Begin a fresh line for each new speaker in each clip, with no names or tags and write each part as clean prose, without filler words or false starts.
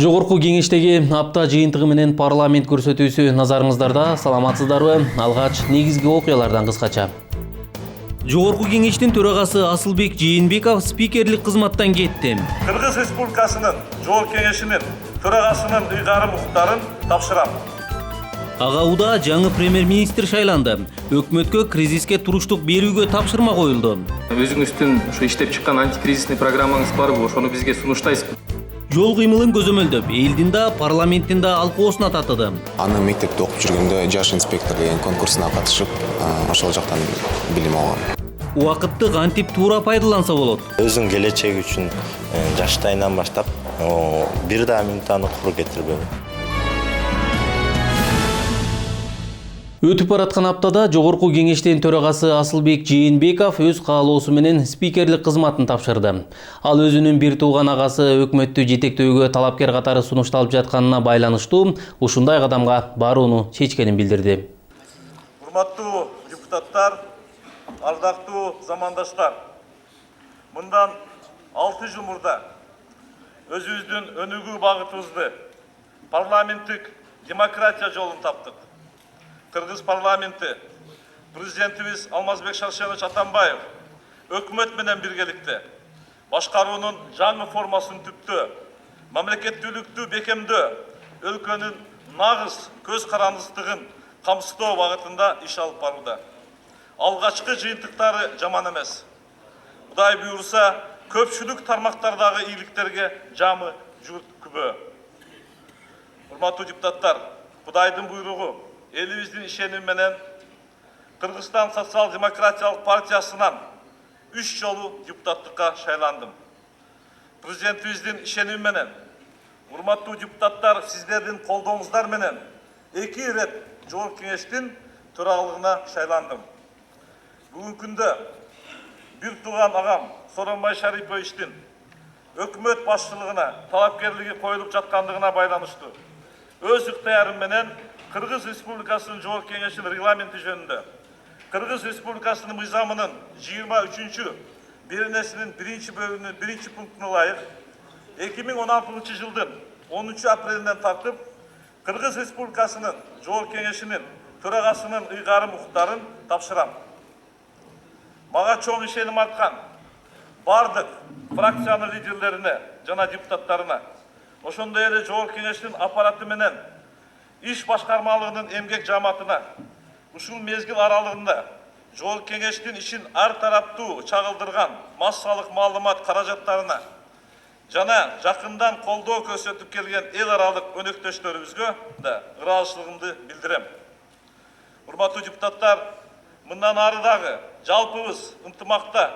Жогорку кеңештеги апта жыйынтыгы менен парламент көрсөтүүсү назарыңыздарда. Саламатсыздарбы? Алгач негизги окуялардан кыскача. Жогорку кеңештин төрагасы Асылбек Жээнбеков спикерлик кызматтан кетти.
Кыргыз Республикасынын Жогорку кеңешинин төрагасынын ыйгарым укуктарын тапшырам.
Ага Ууда жаңы премьер-министр шайланды. Өкмөткө кризиске туруштук берүүгө тапшырма коюлду.
Өзүңүздүн ушу иштеп чыккан антикризисный программаңыз барбы? Ошону бизге сунуштайсызбы?
Жол кыймылын көзөмөлдөп, элдин да, парламенттин да алкоосуна татыды.
Аны мектепте окуп жүргөндө жаш инспектор деген конкурсуна катышып, ошол жактан билим алгам.
Убакытты кантип туура пайдаланса болот.
Өзүң келечеги үчүн жаштайынан баштап бир да минутаны куру кетирбеби.
Өтүп бараткан аптада Жогорку кеңештин төрагасы Асылбек Жээнбеков өз каалоосу менен спикерлик кызматын тапшырды. Ал өзүнүн бир тууган агасы өкмөттү жетектөөгө талапкер катары сунушталып жатканына байланыштуу ушундай кадамга барууну чечкенин билдирди.
Урматтуу депутаттар, ардактуу замандаштар, мындан 6 жыл мурда өзүбүздүн өнүгүү багытыбызды парламенттик демократия жолун таптык. Кыргыз парламенти президентибиз Алмазбек Шаршенович Атамбаев өкмөт менен биргеликте башкаруунун жаңы формасын түптөө, мамлекеттүүлүктү бекемдөө, өлкөнүн нагыз көз карандысыздыгын камсыздоо багытында иш алып барууда. Алгачкы жыйынтыктары жаман эмес. Кудай буйрса, көпчүлүк тармактардагы ийгиликтерге жамы журт күбө. Урматтуу депутаттар, Кудайдын буйругу элибиздин ишеними менен Кыргызстан социал-демократиялык партиясынан 3 жолу депутаттыкка шайландым. Президентибиздин ишеними менен, урматтуу депутаттар, сиздердин колдооңуздар менен 2 ирет Жогорку кеңештин төрагалыгына шайландым. Бүгүнкү күндө бир тууган агам Сооронбай Шариповичтин өкмөт башчылыгына талапкерлиги коюлуп жаткандыгына байланыштуу өз ыктыярым менен Кыргыз Республикасынын Жогорку кеңешинин регламенти жөнүндө Кыргыз Республикасынын мыйзамынын 23-чү беренесинин 1-бөлүгүнүн 1-пунктуна ылайык 2016 жылдын 10 апрелинен тартып Кыргыз Республикасынын Жогорку кеңешинин төрагасынын ыйгарым укуктарын тапшырам. Мага чоң ишеним арткан бардык фракциянын лидерлерине жана депутаттарына, ошондой эле Жогорку кеңештин аппараты менен иш башкармалыгынын эмгек жааматына ушул мезгил аралыгында Жогорку кеңештин ишин ар тараптуу чагылдырган массалык маалымат каражаттарына жана жакындан колдоо көрсөтүп келген эл аралык өнөктөштөрүбүзгө да ыраазычылыгымды билдирем. Урматтуу депутаттар, мындан ары дагы жалпыбыз ынтымакта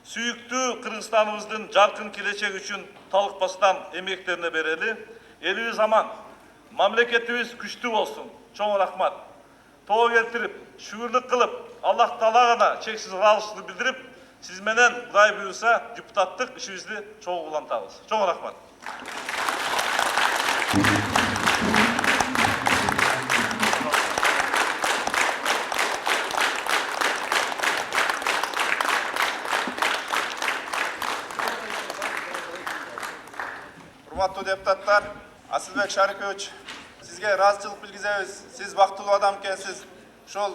сүйүктүү Кыргызстаныбыздын жаркын келечеги үчүн талыкпастан эмгектенине берели. Элибиз аман, мамлекетибиз күчтүү болсун. Чоң рахмат. Тоо келтирип, шүгүрлүк кылып, Аллах Таалага чексиз ыраазычылык билдирип, сиз менен Кудай буйрса депутаттык ишибизди чогуу улантабыз. Чоң рахмат.
Урматтуу депутаттар, Асылбек Шарипович, сизге ыраазычылык билгизебиз. Сиз бактылуу адам экенсиз. Ошол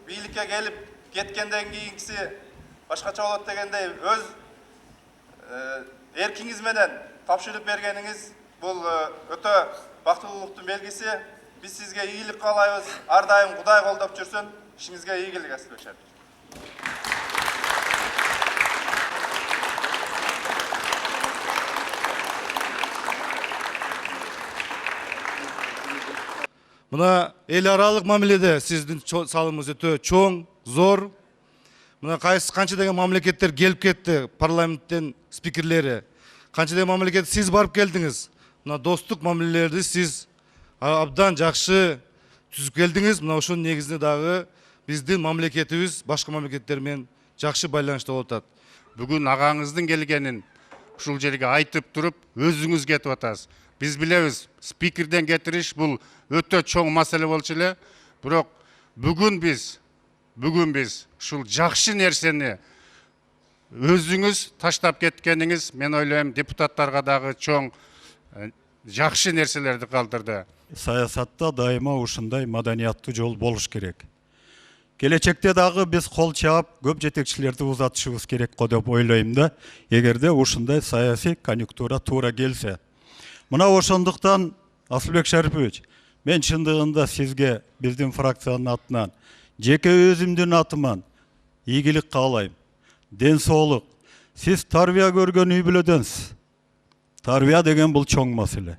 бийликке келип кеткенден кийинкиси башкача болот дегендей өз эркиңиз менен тапшырып бергениңиз бул өтө бактылуулуктун белгиси. Биз сизге ийгилик каалайбыз. Ар дайым Кудай колдоп жүрсүн. Ишиңизге ийгилик, Асылбек Шарипович.
Мына эл аралык мамиледе сиздин салымыңыз өтө чоң, зор. Мына канча деген мамлекеттер келип кетти, парламенттен спикерлери. Канча деген мамлекет сиз барып келдиңиз. Мына достук мамилелерди сиз абдан жакшы түзүп келдиңиз. Мына ошонун негизинде дагы биздин мамлекетибиз башка мамлекеттер менен жакшы байланышта болуп атат.
Бүгүн агаңыздын келгенин ушул жерге айтып туруп, өзүңүз кетип атасыз. Биз билебиз, спикерден кетириш бул өтө чоң маселе болчу эле. Бирок бүгүн биз ушул жакшы нерсени өзүңүз таштап кеткениңиз, мен ойлойм, депутаттарга дагы чоң жакшы нерселерди калтырды.
Саясатта дайыма ушундай маданияттуу жол болуш керек. Келечекте дагы биз кол чаап көп жетекчилерди узатышыбыз керек го деп ойлойм да, эгерде ушундай саясий конъюнктура туура келсе. Мына ошондуктан Асылбек Шарипович, мен чындыгында сизге биздин фракциянын атынан, жеке өзүмдүн атыман ийгилик каалайм. Ден соолук. Сиз тарбия көргөн үй бүлөдөнсүз. Тарбия деген бул чоң маселе.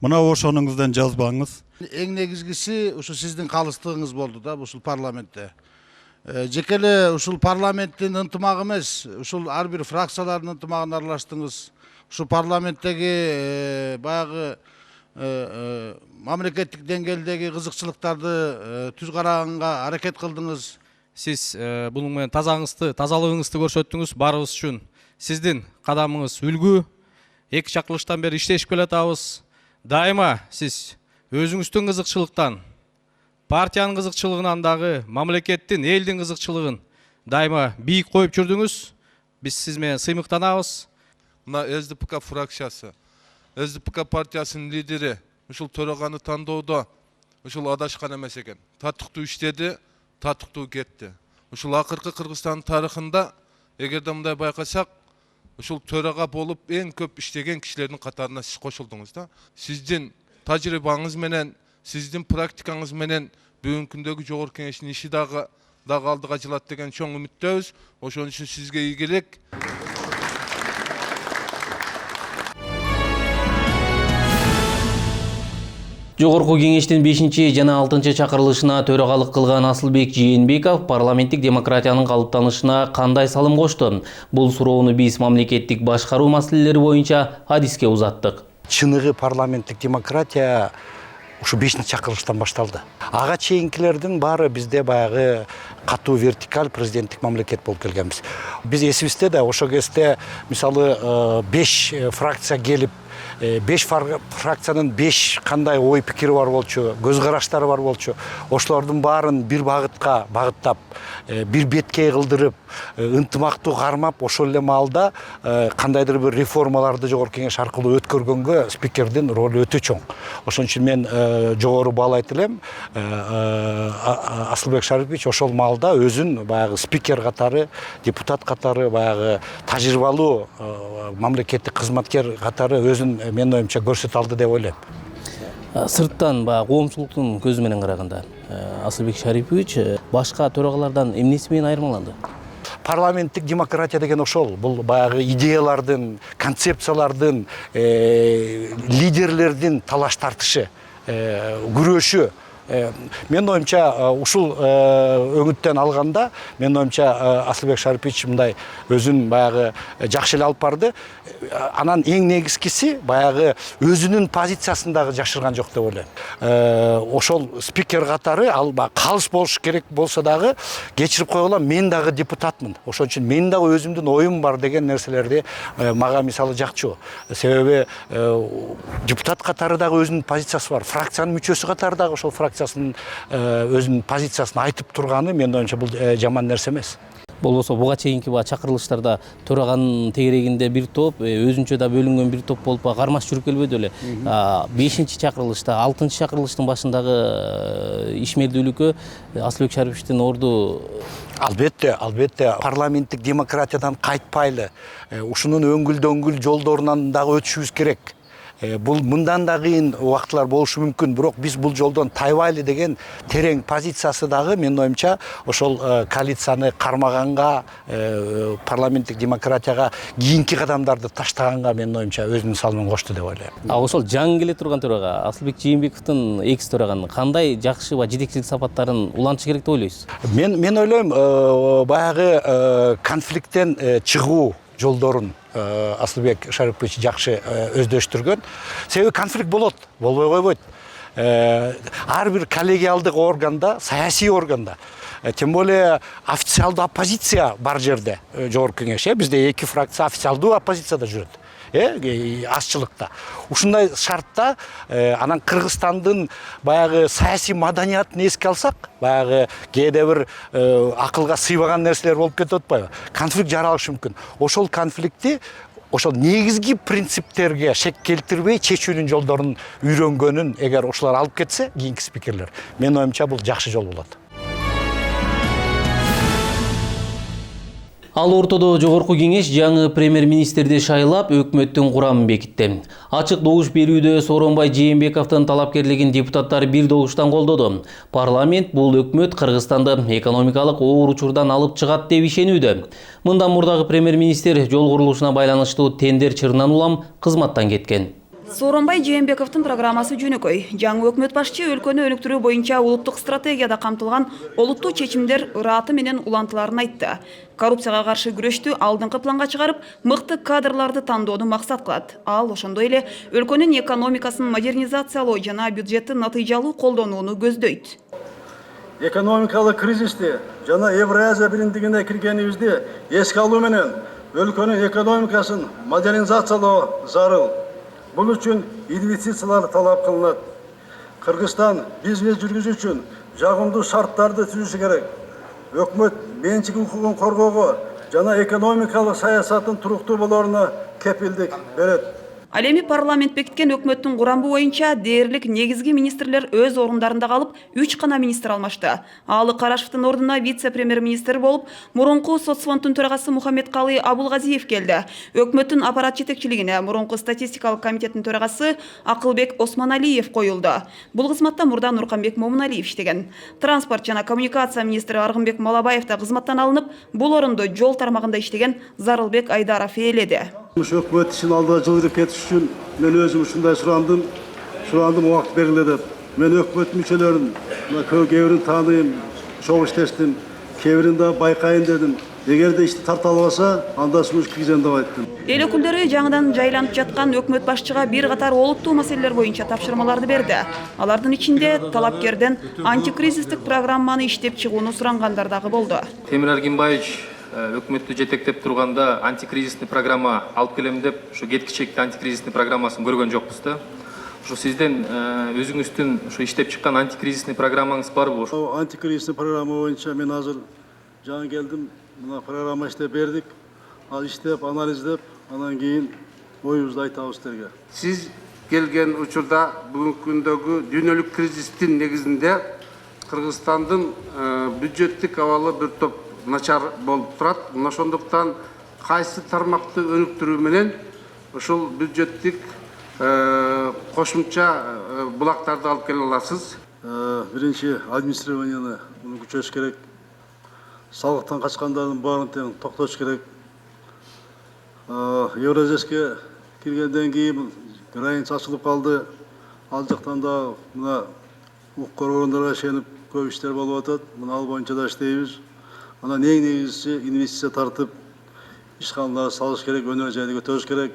Мына ошонуңуздан жазбаңыз.
Эң негизгиси ушул сиздин калыстыгыңыз болду да ушул парламентте. Жеке эле ушул парламенттин ынтымагы эмес, ушул ар бир фракциялардын ынтымагын аралаштыңыз. Ушул парламенттеги баягы мамлекеттик деңгээлдеги кызыкчылыктарды түз караганга аракет кылдыңыз.
Сиз бунун менен тазалыгыңызды көрсөттүңүз барыбыз үчүн. Сиздин кадамыңыз үлгү. Эки чакырылыштан бери иштешип келатабыз. Дайыма сиз өзүңүздүн кызыкчылыктан, партиянын кызыкчылыгынан дагы мамлекеттин, элдин кызыкчылыгын дайыма бийик коюп жүрдүңүз. Биз сиз менен сыймыктанабыз.
Мына СДПК фракциясы, СДПК партиясынын лидери ушул төраганы тандоодо ушул адашкан эмес экен. Татыктуу иштеди, татыктуу кетти. Ушул акыркы Кыргызстандын тарыхында эгерде мындай байкасак, ушул төрага болуп эң көп иштеген кишилердин катарына сиз кошулдуңуз да. Сиздин тажрыйбаңыз менен, сиздин практикаңыз менен бүгүнкү күндөгү жогорку кеңештин иши дагы алдыга жылат деген чоң үмүттөбүз. Ошон үчүн сизге ийгилик.
Жогорку кеңештин 5-чи жана 6-чы чакырылышына төрагалык кылган Асылбек Жээнбеков парламенттик демократиянын калыптанышына кандай салым кошту? Бул суроону биз мамлекеттик башкаруу маселелери боюнча адиске узаттык.
Чыныгы парламенттик демократия ушу 5-чи чакырылыштан башталды. Ага чейинкилердин баары бизде баягы катуу вертикаль президенттик мамлекет болуп келгенбиз. Биз эсибизде да ошо кезде мисалы 5 фракция келип 5 фракциянын 5 кандай ой пикири бар болчу, көз караштары бар болчу. Ошолордун баарын бир багытка багыттап, бир беткей кылдырып, ынтымактуу кармап, ошол эле маалда кандайдыр бир реформаларды жогорку кеңеш аркылуу өткөргөнгө спикердин ролу өтө чоң. Ошон үчүн мен жогору баалайт элем. Асылбек Шарипович ошол маалда өзүн баягы спикер катары, депутат катары, баягы тажрыйбалуу мамлекеттик кызматкер катары өзүн мен оюмча көрсөтө алды деп ойлойм.
Сырттан коомчулуктун көзү менен караганда Асылбек Шарипович башка төрагалардан эмнеси менен айырмаланды?
Парламенттик демократия деген ошол. Бул баягы идеялардын, концепциялардын, лидерлердин талаш тартышы, күрөшү. Мен оюмча ушул өңүттөн алганда, мен оюмча Асылбек Шарипович мындай өзүн баягы жакшы эле алып барды. Анан эң негизгиси баягы өзүнүн позициясын дагы жашырган жок деп ойлойм. Ошол спикер катары ал калыс болуш керек болсо дагы кечирип койгула, мен дагы депутатмын. Ошон үчүн мен дагы өзүмдүн оюм бар деген нерселерди мага мисалы жакчу. Себеби депутат катары дагы өзүнүн позициясы бар. Фракциянын мүчөсү катары дагы ошол өзүнүн позициясын айтып турганы мен оюмча бул жаман нерсе эмес.
Болбосо буга чейинки чакырылыштарда төраганын тегерегинде бир топ, өзүнчө да бөлүнгөн бир топ болуп кармаш жүрүп келбөдү эле. 5-чи чакырылышта, 6-чы чакырылыштын башындагы ишмердүүлүккө Асылбек Шариповичтин орду
Албетте, парламенттик демократиядан кайтпайлы. Ушунун өңгүл жолдорунан дагы өтүшүбүз керек. Бул мындан да кыйын убактылар болушу мүмкүн, бирок биз бул жолдон тайбайлы деген терең позициясы дагы мен оюмча ошол коалицияны кармаганга, парламенттик демократияга кийинки кадамдарды таштаганга мен оюмча өзүнүн салымын кошту деп ойлойм.
Ошол жаңы келе турган төрага Асылбек Жээнбековдун экс төраганын кандай жакшы ва жетекчилик сапаттарын улантыш керек деп ойлойсуз?
Мен ойлойм, баягы конфликттен чыгуу жолдорун Асылбек Шарипович жакшы өздөштүргөн. Себеби конфликт болот, болбой койбойт. Ар бир коллегиалдык органда, саясий органда, тем более официалдуу оппозиция бар жерде, жогорку кеңеш, бизде 2 фракция официалдуу оппозицияда жүрөт. Азчылыкта. Ушундай шартта анан Кыргызстандын баягы саясий маданиятын эске алсак, баягы кээде бир акылга сыйбаган нерселер болуп кетип атпайбы? Конфликт жаралышы мүмкүн. Ошол конфликтти ошол негизги принциптерге шек келтирбей чечүүнүн жолдорун үйрөнгөнүн эгер ошолор алып кетсе кийинки спикерлер, менин оюмча бул жакшы жол болот.
Ал ортодо жогорку кеңеш жаңы премьер-министрди шайлап, өкмөттүн курамын бекитти. Ачык добуш берүүдө Сооронбай Жээнбековдун талапкерлигин депутаттар бир добуштан колдоду. Парламент бул өкмөт Кыргызстанды экономикалык оор учурдан алып чыгат деп ишенүүдө. Мындан мурдагы премьер-министр жол курулушуна байланыштуу тендер чырынан улам кызматтан кеткен.
Сооронбай Жээнбековдун программасы жөнөкөй. Жаңы өкмөт башчы өлкөнү өнүктүрүү боюнча улуттук стратегияда камтылган олуттуу чечимдер ыраты менен улантыларын айтты. Коррупцияга каршы күрөштү алдыңкы планга чыгарып, мыкты кадрларды тандоону максат кылат. Ал ошондой эле өлкөнүн экономикасын модернизациялоо жана бюджетти натыйжалуу колдонууну көздөйт.
Экономикалык кризисти жана Евразия биримдигине киргенибизди эске алуу менен өлкөнүн экономикасын модернизациялоо зарыл. Бул үчүн инвестициялар талап кылынат. Кыргызстан бизнес жүргүзүү үчүн жагымдуу шарттарды түзүшү керек. Өкмөт менчик укугун коргоого жана экономикалык саясаттын туруктуу болоруна кепилдик берет.
Ал эми парламент бекиткен өкмөттүн курамы боюнча дээрлик негизги министрлер өз орундарында калып, 3 гана министр алмашты. Алы Карашевдин ордуна вице-премьер-министр болуп, мурунку соцфонддун төрагасы Мухаммедкалый Абулгазиев келди. Өкмөттүн аппарат жетекчилигине мурунку статистикалык комитеттин төрагасы Акылбек Осмоналиев коюлду. Бул кызматта мурда Нурканбек Момуналиев иштеген. Транспорт жана коммуникация министри Аргынбек Малабаев да кызматтан алынып, бул орунду жол тармагында иштеген Зарылбек Айдаров ээледи.
Өкмөт ишин алдыга жылдырып кетиш үчүн мен өзүм ушундай сурандым убакыт бергиле деп. Мен өкмөт мүчөлөрүн, кээ-бирин тааныйм, чогуу иштештим, кээ-бирин да байкайын дедим. Эгерде ишти тарта албаса, анда сунуш киргизем деп айттым.
Эл өкүлдөрү жаңыдан жайланып жаткан өкмөт башчыга бир катар олуттуу маселелер боюнча тапшырмаларды берди. Алардын ичинде талапкерден антикризистик программаны иштеп чыгууну сурангандар дагы болду.
Темир Аргимбаевич өкмөттү жетектеп турганда антикризисный программа алып келем деп, ушу кеткичекти антикризисный программасын көргөн жокпуз да. Ушу сизден өзүңүздүн ушу иштеп чыккан антикризисный программаңыз барбы?
Антикризисный программа боюнча мен азыр жаңы келдим. Мына программа иштеп бердик. Ал иштеп, анализдеп, анан кийин оюбузду айтабыз силерге.
Сиз келген учурда бүгүнкү күндөгү дүйнөлүк кризистин негизинде Кыргызстандын бюджеттик абалы бир топ начар болуп турат. Ошондуктан кайсы тармакты өнүктүрүү менен ушул бюджеттик кошумча булактарды алып келе аласыз?
Биринчи администрированияны күчөтүш керек. Салыктан качкандардын баарын тең токтотуш керек. Евразияске киргенден кийин граница ачылып калды. Ал жактан да мына укук органдарга ишенип көп иштер болуп атат. Мына ал боюнча да иштейбиз. Анан эң негизгиси инвестиция тартып, ишканаларды салыш керек, өнөр жайды көтөрүш керек.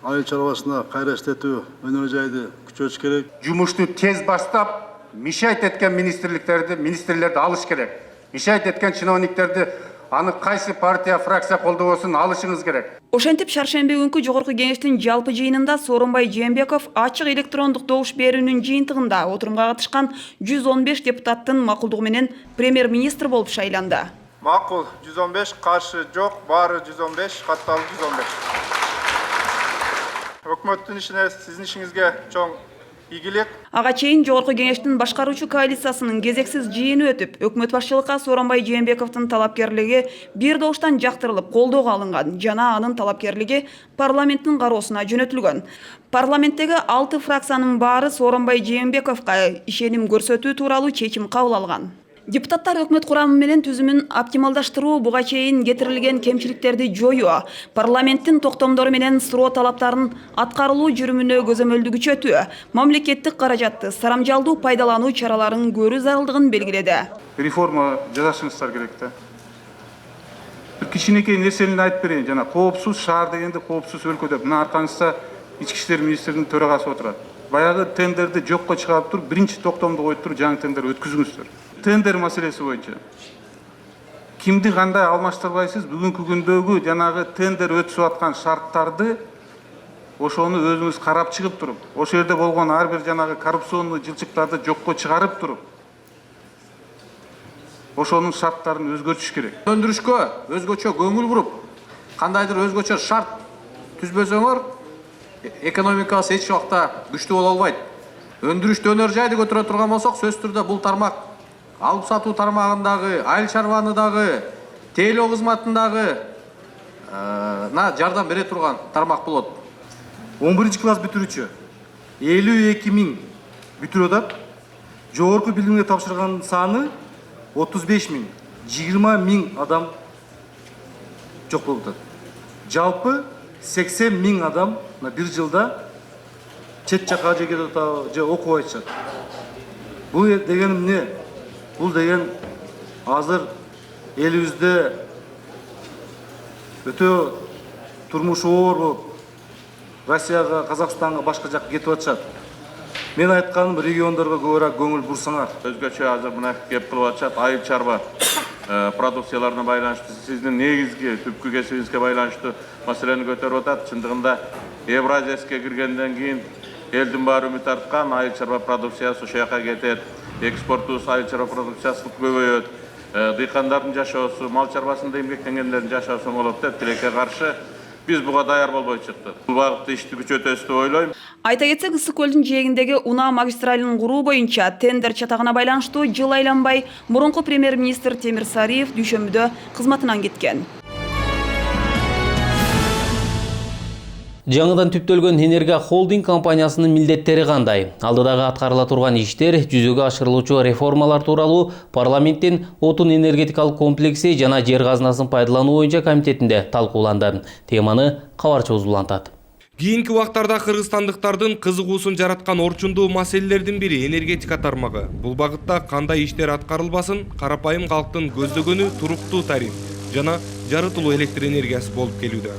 Айыл чарбасына кайра иштетүү, өнөр жайды күчөтүш керек.
Жумушту тез баштап, мишайт эткен министрлерди алыш керек. Мишайт эткен чиновниктерди аны кайсы партия, фракция колдобосун алышыңыз керек.
Ошентип шаршемби күнкү жогорку кеңештин жалпы жыйынында Сооронбай Жээнбеков ачык электрондук добуш берүүнүн жыйынтыгында отурумга катышкан 115 депутаттын макулдугу менен премьер-министр болуп шайланды.
Макул 115, каршы жок, баары 115, катталуу 115. Өкмөттүн ишине, сиздин ишиңизге чоң ийгилик.
Ага чейин жогорку кеңештин башкаруучу коалициясынын кезексиз жыйыны өтүп, өкмөт башчылыкка Сооронбай Жээнбековдун талапкерлиги бир добуштан жактырылып, колдоого алынган жана анын талапкерлиги парламенттин кароосуна жөнөтүлгөн. Парламенттеги 6 фракциянын баары Сооронбай Жээнбековго ишеним көрсөтүү тууралуу чечим кабыл алган. Депутаттар өкмөт курамы менен түзүмүн оптималдаштыруу, буга чейин кетирилген кемчиликтерди жоюу, парламенттин токтомдору менен суроо талаптарын аткарылуу жүрүмүнө көзөмөлдү күчөтүү, мамлекеттик каражатты сарамжалдуу пайдалануу чараларын көрүү зарылдыгын белгиледи.
Реформа жасашыңыздар керек да. Бир кичинекей нерсени айтып берейин, жана коопсуз шаар дегенде коопсуз өлкө деп. Мына аркаңызда ички иштер министринин төрагасы отурат. Баягы тендерди жокко чыгарып туруп, биринчи токтомду коюп туруп, жаңы тендер өткүзүңүздөр. Тендер маселеси боюнча кимди кандай алмаштырбайсыз, бүгүнкү күндөгү жанагы тендер өтүп аткан шарттарды ошону өзүңүз карап чыгып туруп, ошол жерде болгон ар бир жанагы коррупционный жылчыктарды жокко чыгарып туруп, ошонун шарттарын өзгөртүш керек.
Өндүрүшкө өзгөчө көңүл буруп, кандайдыр өзгөчө шарт
түзбөсөңөр экономикасы эч убакта күчтүү боло албайт. Өндүрүштү өнөр жайды көтөрө турган болсок, сөзсүз түрдө бул тармак алып сатуу тармагындагы, айыл чарбаны дагы, тейлөө кызматындагы жардам бере турган тармак болот.
11 класс бүтүрүүчү 52 000 бүтүрүп атат. Жогорку билимге тапшырган саны 35 000, 20 000 адам жок болуп атат. Жалпы 80 000 адам бир жылда чет жака же кетип атабы, же окуп атышат. Бул деген эмне? Бул деген азыр элибизде өтө турмушу оор болуп, Россияга, Казакстанга, башка жакка кетип атышат. Мен айтканым, региондорго көбүрөөк көңүл бурсаңар.
Өзгөчө азыр мына кеп кылып атышат, айыл чарба продукцияларына байланыштуу, сиздин негизги түпкү кесибиңизге байланыштуу маселени көтөрүп атат. Чындыгында Евразияске киргенден кийин элдин баары үмүт арткан, айыл чарба продукциясы ошол жака кетет, экспортубуз айыл чарба продукциясы көбөйөт, дыйкандардын жашоосу, мал чарбасында эмгектенгендердин жашоосу болот деп тилекке каршы биз буга даяр болбой чыктык. Бул багытта ишти күчөтөбүз деп ойлойм.
Айта кетсек, Ысык көлдүн жээгиндеги Унаа магистралын куруу боюнча тендер чатагына байланыштуу жыл айланбай мурунку премьер-министр Темир Сариев дүйшөмбүдө кызматынан кеткен.
Жаңыдан түптөлгөн Энерго Холдинг компаниясынын милдеттери кандай? Алдыдагы аткарыла турган иштер, жүзөгө ашырылуучу реформалар тууралуу парламенттин отун энергетикалык комплекси жана жер казынасын пайдалануу боюнча комитетинде талкууланды. Теманы кабарчыбыз улантат.
Кийинки убактарда кыргызстандыктардын кызыгуусун жараткан орчундуу маселелердин бири энергетика тармагы. Бул багытта кандай иштер аткарылбасын, карапайым калктын көздөгөнү туруктуу тариф жана жарытылуу электр энергиясы болуп келүүдө.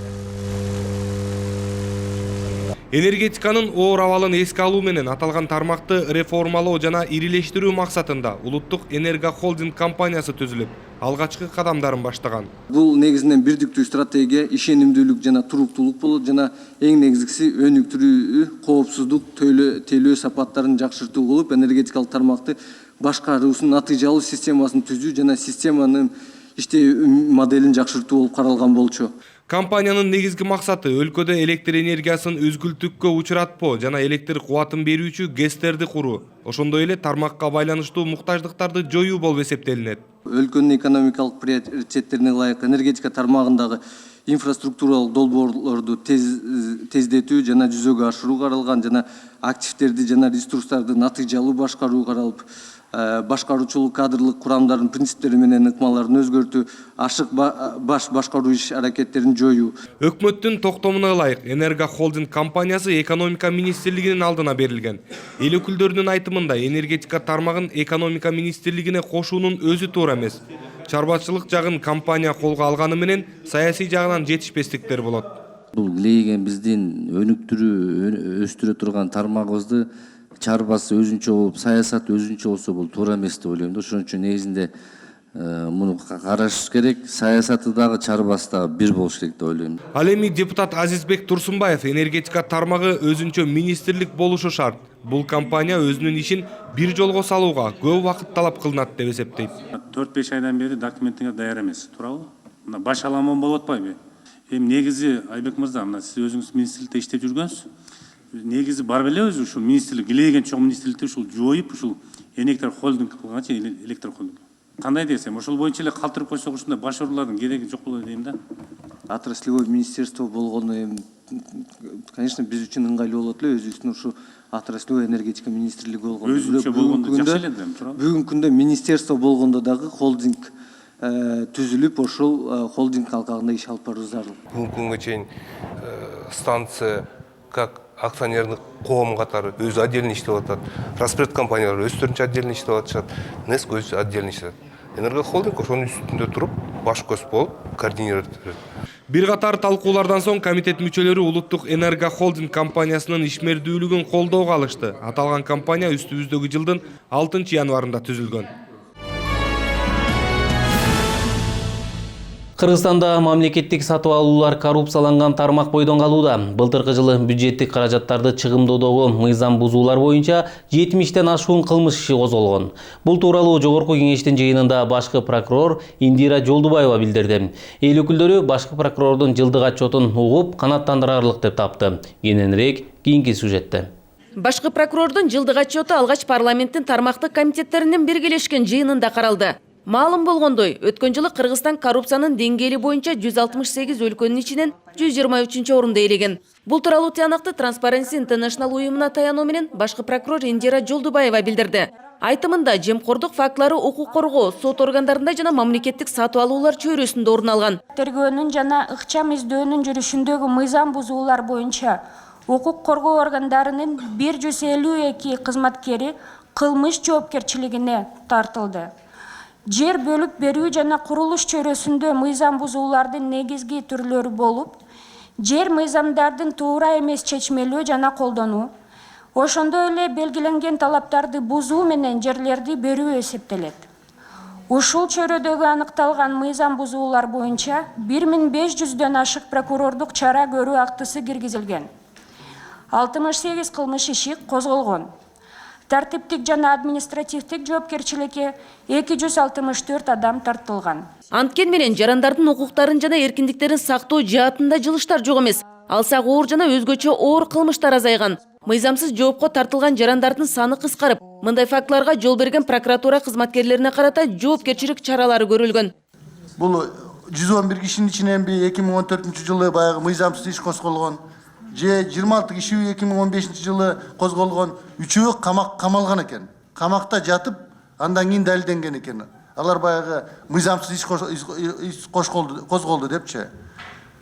Энергетиканын оор абалын эске алуу менен аталган тармакты реформалоо жана ирилештирүү максатында Улуттук Энерго Холдинг компаниясы түзүлүп, алгачкы кадамдарын баштаган.
Бул негизинен бирдиктүү стратегия, ишенимдүүлүк жана туруктуулук болот жана эң негизгиси өнүктүрүү, коопсуздук, тейлөө сапаттарын жакшыртуу болуп, энергетикалык тармакты башкаруусунун натыйжалуу системасын түзүү жана системанын иштөө моделин жакшыртуу болуп каралган болчу.
Компаниянын негизги максаты өлкөдө электр энергиясын үзгүлтүккө учуратпоо жана электр кубатын берүүчү ГЭСтерди куруу. Ошондой эле тармакка байланыштуу муктаждыктарды жоюу болуп эсептелинет.
Өлкөнүн экономикалык приоритеттерине ылайык энергетика тармагындагы инфраструктуралык долбоорлорду тездетүү жана жүзөгө ашыруу каралган жана активдерди жана ресурстарды натыйжалуу башкаруу каралып, башкаруучулук кадрлык курамдардын принциптери менен ыкмаларын өзгөртүү, ашык башкаруу иш аракеттерин жоюу.
Өкмөттүн токтомуна ылайык Энерго Холдинг компаниясы экономика министрлигинин алдына берилген. Эл өкүлдөрүнүн айтымында энергетика тармагын экономика министрлигине кошуунун өзү туура эмес. Чарбачылык жагын компания колго алганы менен саясий жагынан жетишпестиктер болот.
Бул лейген биздин өнүктүрүү өстүрө турган тармагыбызды чарбасы өзүнчө болуп, саясаты өзүнчө болсо бул туура эмес деп ойлойм да. Ошон үчүн негизинде муну карашыш керек, саясаты дагы чарбасы дагы бир болуш керек деп ойлойм.
Ал эми депутат Азизбек Турсунбаев энергетика тармагы өзүнчө министрлик болушу шарт. Бул компания өзүнүн ишин бир жолго салууга көп убакыт талап кылынат деп эсептейт.
4-5 айдан бери документиңер даяр эмес, туурабы? Мына баш аламан болуп атпайбы? Эми негизи Айбек мырза, мына сиз өзүңүз министрликте иштеп жүргөнсүз. Негизи бар белебиз, ушул министрлик илеген чоң министрликти ушул жоюп, ушул Энергетика Холдинг кылганча электр холдинг. Кандай десем, ошол боюнча эле калтырып койсок ушундай баш оруулардын кереги жок болот дейм да.
Отраслевой министерство болгону, конечно, биз үчүн ыңгайлуу болот эле, өзүбүздүн ушу отраслевой энергетика министрлиги болгондо.
Өзүнчө болгондо жакшы эле дейм, туурабы?
Бүгүнкү күндө министерство болгондо дагы холдинг түзүлүп, ошол холдинг алкагында иш алып баруу зарыл.
Бүгүнкү күнгө чейин станция как акционердик коом катары өзү отдельно иштеп атат. Распред компаниялар өздөрүнчө отдельно иштеп атышат. НЭСК өзү отдельно иштеп атат. Энерго Холдинг ошонун үстүндө туруп, баш көз болуп, координировать этет.
Бир катар талкуулардан соң комитет мүчөлөрү Улуттук Энерго Холдинг компаниясынын ишмердүүлүгүн колдоого алышты. Аталган компания үстүбүздөгү жылдын 6 январында түзүлгөн.
Кыргызстанда мамлекеттик сатып алуулар коррупцияланган тармак бойдон калууда. Былтыркы жылы бюджеттик каражаттарды чыгымдоодогу мыйзам бузуулар боюнча 70тен ашуун кылмыш иши козголгон. Бул тууралуу Жогорку Кеңештин жыйынында башкы прокурор Индира Жолдубаева билдирди. Эл өкүлдөрү башкы прокурордун жылдык отчетун угуп, канааттандырарлык деп тапты. Кененирээк кийинки сюжетте.
Башкы прокурордун жылдык отчету алгач парламенттин тармактык комитеттеринин биргелешкен жыйынында каралды. Маалым болгондой, өткөн жылы Кыргызстан коррупциянын деңгээли боюнча 168 өлкөнүн ичинен 123 орунду ээлеген. Бул тууралуу тыянакты Transparency International уюмуна таянуу менен башкы прокурор Индира Жолдубаева билдирди. Айтымында жемкордук фактылары укук коргоо, сот органдарында жана мамлекеттик сатып алуулар чөйрөсүндө орун алган.
Тергөөнүн жана ыкчам издөөнүн жүрүшүндөгү мыйзам бузуулар боюнча укук коргоо органдарынын 152 кызматкери кылмыш жоопкерчилигине тартылды. Жер бөлүп берүү жана курулуш чөйрөсүндө мыйзам бузуулардын негизги түрлөрү болуп, жер мыйзамдардын туура эмес чечмелөө жана колдонуу, ошондой эле белгиленген талаптарды бузуу менен жерлерди берүү эсептелет. Ушул чөйрөдөгү аныкталган мыйзам бузуулар боюнча 1500дөн ашык прокурордук чара көрүү актысы киргизилген. 68 кылмыш иши козголгон. Тартиптик жана административдик жоопкерчиликке 264 адам тартылган.
Анткени менен жарандардын укуктарын жана эркиндиктерин сактоо жаатында жылыштар жок эмес. Алсак оор жана өзгөчө оор кылмыштар азайган. Мыйзамсыз жоопко тартылган жарандардын саны кыскарып, мындай фактыларга жол берген прокуратура кызматкерлерине карата жоопкерчилик чаралары көрүлгөн.
Бул 111 кишинин ичинен 2014-жылы баягы мыйзамсыз иш козголгон. 26 киши 2015 жылы козголгон, 3-өө камалган экен. Камакта жатып, андан кийин далилденген экен. Алар баягы мыйзамсыз иш козголду депчи.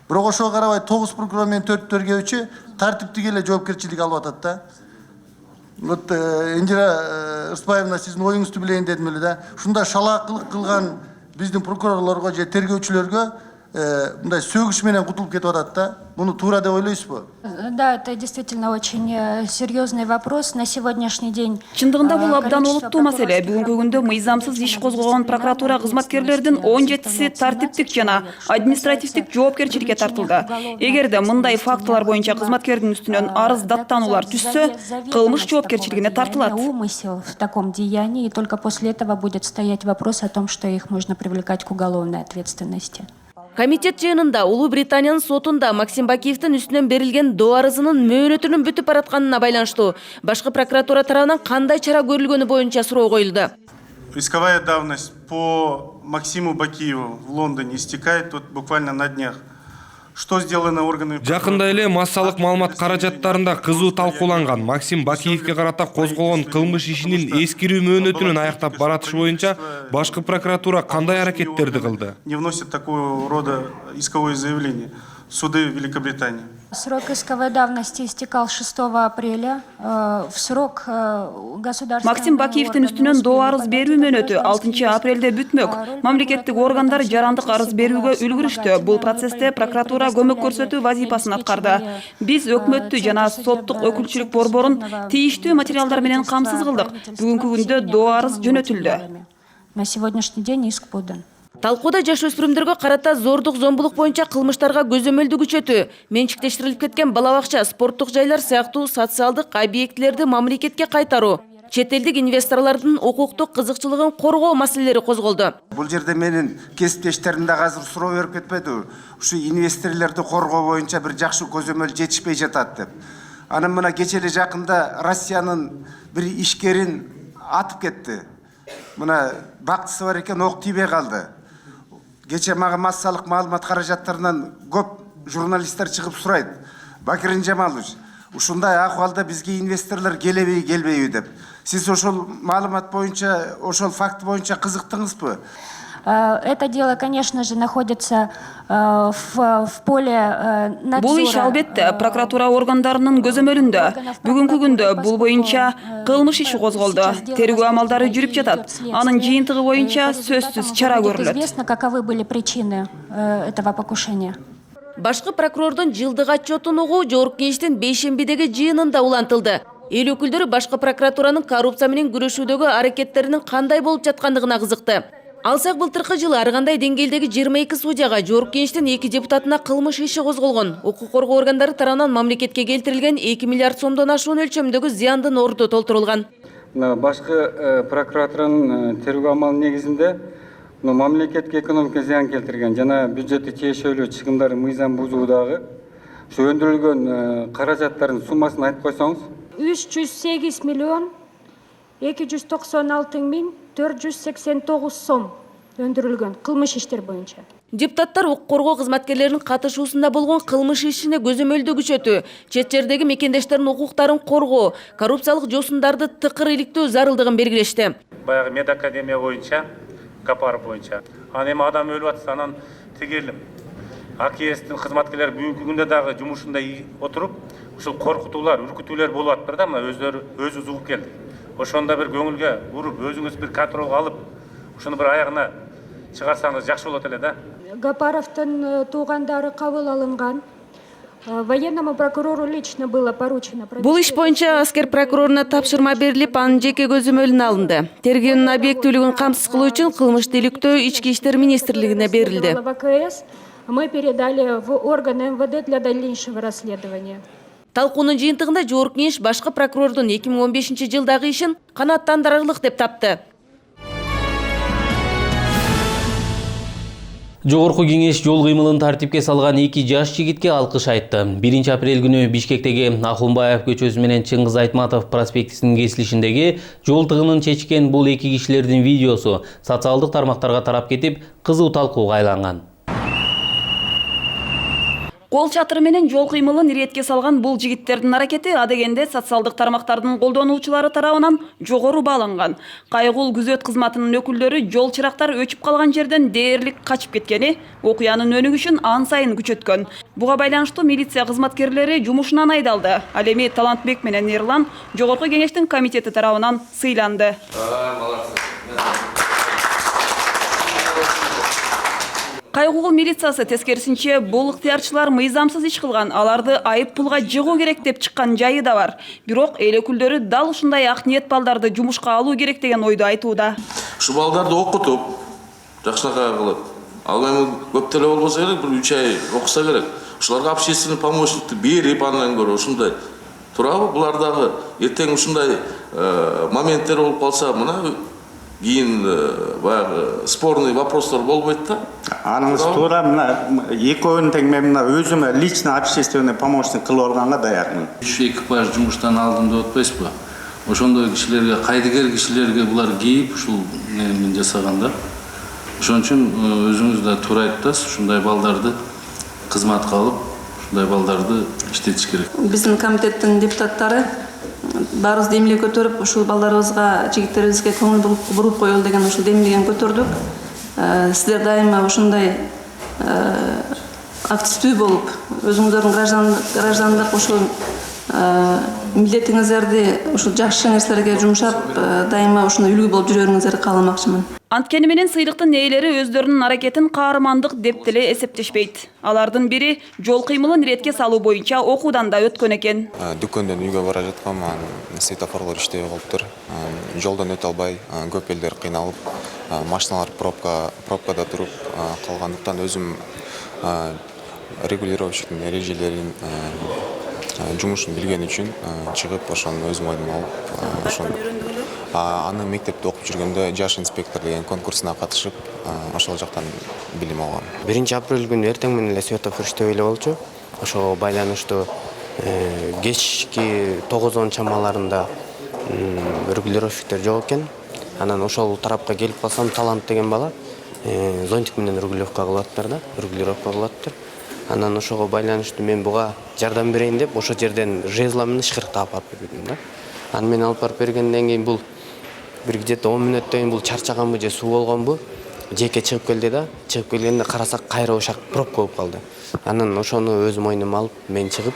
Бирок ошого карабай 9 прокурор менен 4 тергөөчү тартиптик эле жоопкерчилик алып атат да. Вот Индира Ырысбаевна, сиздин оюңузду билейин дедим эле да. Ушундай шалаакылык кылган биздин прокурорлорго же тергөөчүлөргө мындай сөгүш менен кутулуп кетип атат да. Буну туура деп ойлойсузбу?
Да, это действительно очень серьезный вопрос на сегодняшний день.
Чындыгында бул абдан олуттуу маселе. Бүгүнкү күндө мыйзамсыз иш козгогон прокуратура кызматкерлердин 17си тартиптик жана административдик жоопкерчиликке тартылды. Эгерде мындай фактылар боюнча кызматкердин үстүнөн арыз даттанулар түшсө, кылмыш жоопкерчилигине тартылат.
Умысел в таком деянии, и только после этого будет стоять вопрос о том, что их можно привлекать к уголовной ответственности.
Комитет жыйынында Улуу Британиянын сотунда Максим Бакиевдин үстүнөн берилген доо арызынын мөөнөтүнүн бүтүп баратканына байланыштуу башкы прокуратура тарабынан кандай чара көрүлгөнү боюнча суроо коюлду.
Исковая давность по Максиму Бакиеву в Лондоне истекает вот буквально на днях. Что сделано органами?
Жакында эле массалык маалымат каражаттарында кызуу талкууланган Максим Бакиевке карата козголгон кылмыш ишинин эскирүү мөөнөтүнүн аяктап баратышы боюнча башкы прокуратура кандай аракеттерди кылды?
Не вносят такого рода исковое заявление в суды Великобритании.
Срок исковой давности истекал 6 апреля. В срок государственного...
Максим Бакиевдин үстүнөн доо арыз берүү мөөнөтү 6 апрелде бүтмөк. Мамлекеттик органдар жарандык арыз берүүгө үлгүрүштү. Бул процессте прокуратура көмөк көрсөтүү вазифасын аткарды. Биз өкмөттү жана соттук өкүлчүлүк борборун тийиштүү материалдар менен камсыз кылдык. Бүгүнкү күндө доо арыз жөнөтүлдү.
На сегодняшний день иск подан.
Талкууда жаш өспүрүмдөргө карата зордук зомбулук боюнча кылмыштарга көзөмөлдү күчөтүү, менчиктештирилип кеткен бала бакча, спорттук жайлар сыяктуу социалдык объектилерди мамлекетке кайтаруу, чет элдик инвесторлордун укуктук кызыкчылыгын коргоо маселелери козголду.
Бул жерде менин кесиптештерим да азыр суроо берип кетпеди. Ушу инвесторлорду коргоо боюнча бир жакшы көзөмөл жетишпей жатат деп. Анан мына кече эле жакында Россиянын бир ишкерин атып кетти. Мына бактысы бар экен, ок тийбей калды. Кече мага массалык маалымат каражаттарынан көп журналисттер чыгып сурайт. Бакирин Жамалович, ушундай акыбалда бизге инвесторлор келбейби деп. Сиз ошол маалымат боюнча, ошол факт боюнча кызыктыңызбы?
Это дело, конечно же, находится в поле надзора.
Бул иш албетте прокуратура органдарынын көзөмөлүндө. Бүгүнкү күндө бул боюнча кылмыш иши козголду. Тергөө амалдары жүрүп жатат. Анын жыйынтыгы боюнча сөзсүз чара көрүлөт.
Известно, каковы были причины этого покушения.
Башкы прокурордун жылдык отчетун угуу Жогорку Кеңештин бейшембидеги жыйынында улантылды. Эл өкүлдөрү башкы прокуратуранын коррупция менен күрөшүүдөгү аракеттеринин кандай болуп жаткандыгына кызыкты. Алсак былтыркы жылы ар кандай деңгээлдеги 22 судьяга, жогорку кеңештин 2 депутатына кылмыш иши козголгон. Укук коргоо органдары тарабынан мамлекетке келтирилген 2 миллиард сомдон ашуун өлчөмдөгү зыяндын орду толтурулган.
Башкы прокуратуранын тергөө амалы негизинде мамлекетке экономика зыян келтирген жана бюджетти тиешелүү чыгымдары мыйзам бузуудагы ушу өндүрүлгөн каражаттардын суммасын айтып койсоңуз.
308 миллион 296 миң 489 сом өндүрүлгөн кылмыш иштер боюнча.
Депутаттар укук коргоо кызматкерлеринин катышуусунда болгон кылмыш ишине көзөмөлдөө күчөтүү, чет жердеги мекендештердин укуктарын коргоо, коррупциялык жосундарды тыкыр иликтөө зарылдыгын белгилешти.
Баягы медакадемия боюнча, Капар боюнча. Анан эми адам өлүп атса, анан тегелим АКСтин кызматкерлери бүгүнкү күндө дагы жумушунда отуруп, ушул коркутуулар, үркүтүүлөр болуп атпыр да, мына өзүбүз угуп келдик. Ошондо бир көңүлгө уруп, өзүңүз бир контролго алып, ушуну бир аягына чыгарсаңыз жакшы болот эле да.
Гапаровдун туугандары кабыл алынган. Военному прокурору лично было поручено.
Бул иш боюнча аскер прокуроруна тапшырма берилип, анын жеке көзөмөлүнө алынды. Тергөөнүн объективдүүлүгүн камсыз кылуу үчүн кылмышты иликтөө Ички иштер министрлигине берилди.
Мы передали в органы МВД для дальнейшего расследования.
Талкуунун жыйынтыгында жогорку кеңеш башкы прокурордун 2015 жылдагы ишин канааттандырарлык деп тапты.
Жогорку кеңеш жол кыймылын тартипке салган 2 жаш жигитке алкыш айтты. 1 апрель күнү Бишкектеги Ахунбаев көчөсү менен Чыңгыз Айтматов проспектисинин кесилишиндеги жол тыгынын чечкен бул 2 кишилердин видеосу социалдык тармактарга тарап кетип, кызуу талкууга айланган.
Кол чатыры менен жол кыймылын иретке салган бул жигиттердин аракети адегенде социалдык тармактардын колдонуучулары тарабынан жогору бааланган. Кайгул күзөт кызматынын өкүлдөрү жол чырактар өчүп калган жерден дээрлик качып кеткени окуянын өнүгүшүн ан сайын күчөткөн. Буга байланыштуу милиция кызматкерлери жумушунан айдалды. Ал эми Талантбек менен Эрлан жогорку кеңештин комитети тарабынан сыйланды. Кайгуу милициясы тескерисинче бул ыктыярчылар мыйзамсыз иш кылган, аларды айып пулга жыгуу керек деп чыккан жайы да бар. Бирок эл өкүлдөрү дал ушундай ак ниет балдарды жумушка алуу керек деген ойду айтууда.
Ушу балдарды окутуп, жакшынакай кылып, ал эми көп деле болбосо керек, бир 3 ай окуса керек. Ушуларга общественный помощникти берип, андан көрө ушундай турабы? Булар дагы эртең ушундай моменттер болуп калса, мына кийин баягы спорный вопростор болбойт да.
Аныңыз туура, мына экөөнүн тең мен мына өзүмө лично общественный помощник кылып алганга даярмын.
Үч экипаж жумуштан алдым деп атпайсызбы? Ошондой кишилерге, кайдыгер кишилерге булар кейип ушул менен жасагандар. Ошон үчүн өзүңүз да туура айттыңыз, ушундай балдарды кызматка алып, ушундай балдарды иштетиш керек.
Биздин комитеттин депутаттары баарыбыз демилге көтөрүп, ушул балдарыбызга, жигиттерибизге көңүл буруп коелу деген ушул демилгени көтөрдүк. Сиздер дайыма ушундай активдүү болуп, өзүңүздөрдүн граждандык ушул милдетиңиздерди ушул жакшы нерселерге жумшап, дайыма ушундай үлгү болуп жүрөрүңүздөрдү кааламакчымын.
Анткени менен сыйлыктын ээлери өздөрүнүн аракетин каармандык деп деле эсептешпейт. Алардын бири жол кыймылын иретке салуу боюнча окуудан да өткөн экен.
Дүкөндөн үйгө бара жаткам, светофорлор иштебей калыптыр. Жолдон өтө албай, көп элдер кыйналып, машиналар пробкада туруп калгандыктан өзүм регулировщиктин эрежелерин жумушун билген үчүн чыгып, ошону өзүм ойдума алып, ошону аны мектепте окуп жүргөндө жаш инспектор деген конкурсуна катышып, ошол жактан билим алгам.
1 апрель күнү эртең менен эле светофор иштебей эле болчу. Ошого байланыштуу кечки 9 чамаларында регулировщиктер жок экен. Анан ошол тарапка келип калсам, Талант деген бала зонтик менен регулировка кылып аттыр да, регулировка кылып аттыр. Анан ошого байланыштуу мен буга жардам берейин деп, ошо жерден жезла менен ышкырыктап алып бердим да. Аны мен алып барып бергенден кийин бул бир где-то 10 мүнөттөн кийин бул чарчаганбы же суу болгонбу, жеке чыгып келди да. Чыгып келгенде карасак кайра ошак пробка болуп калды. Анан ошону өз мойнума алып мен чыгып,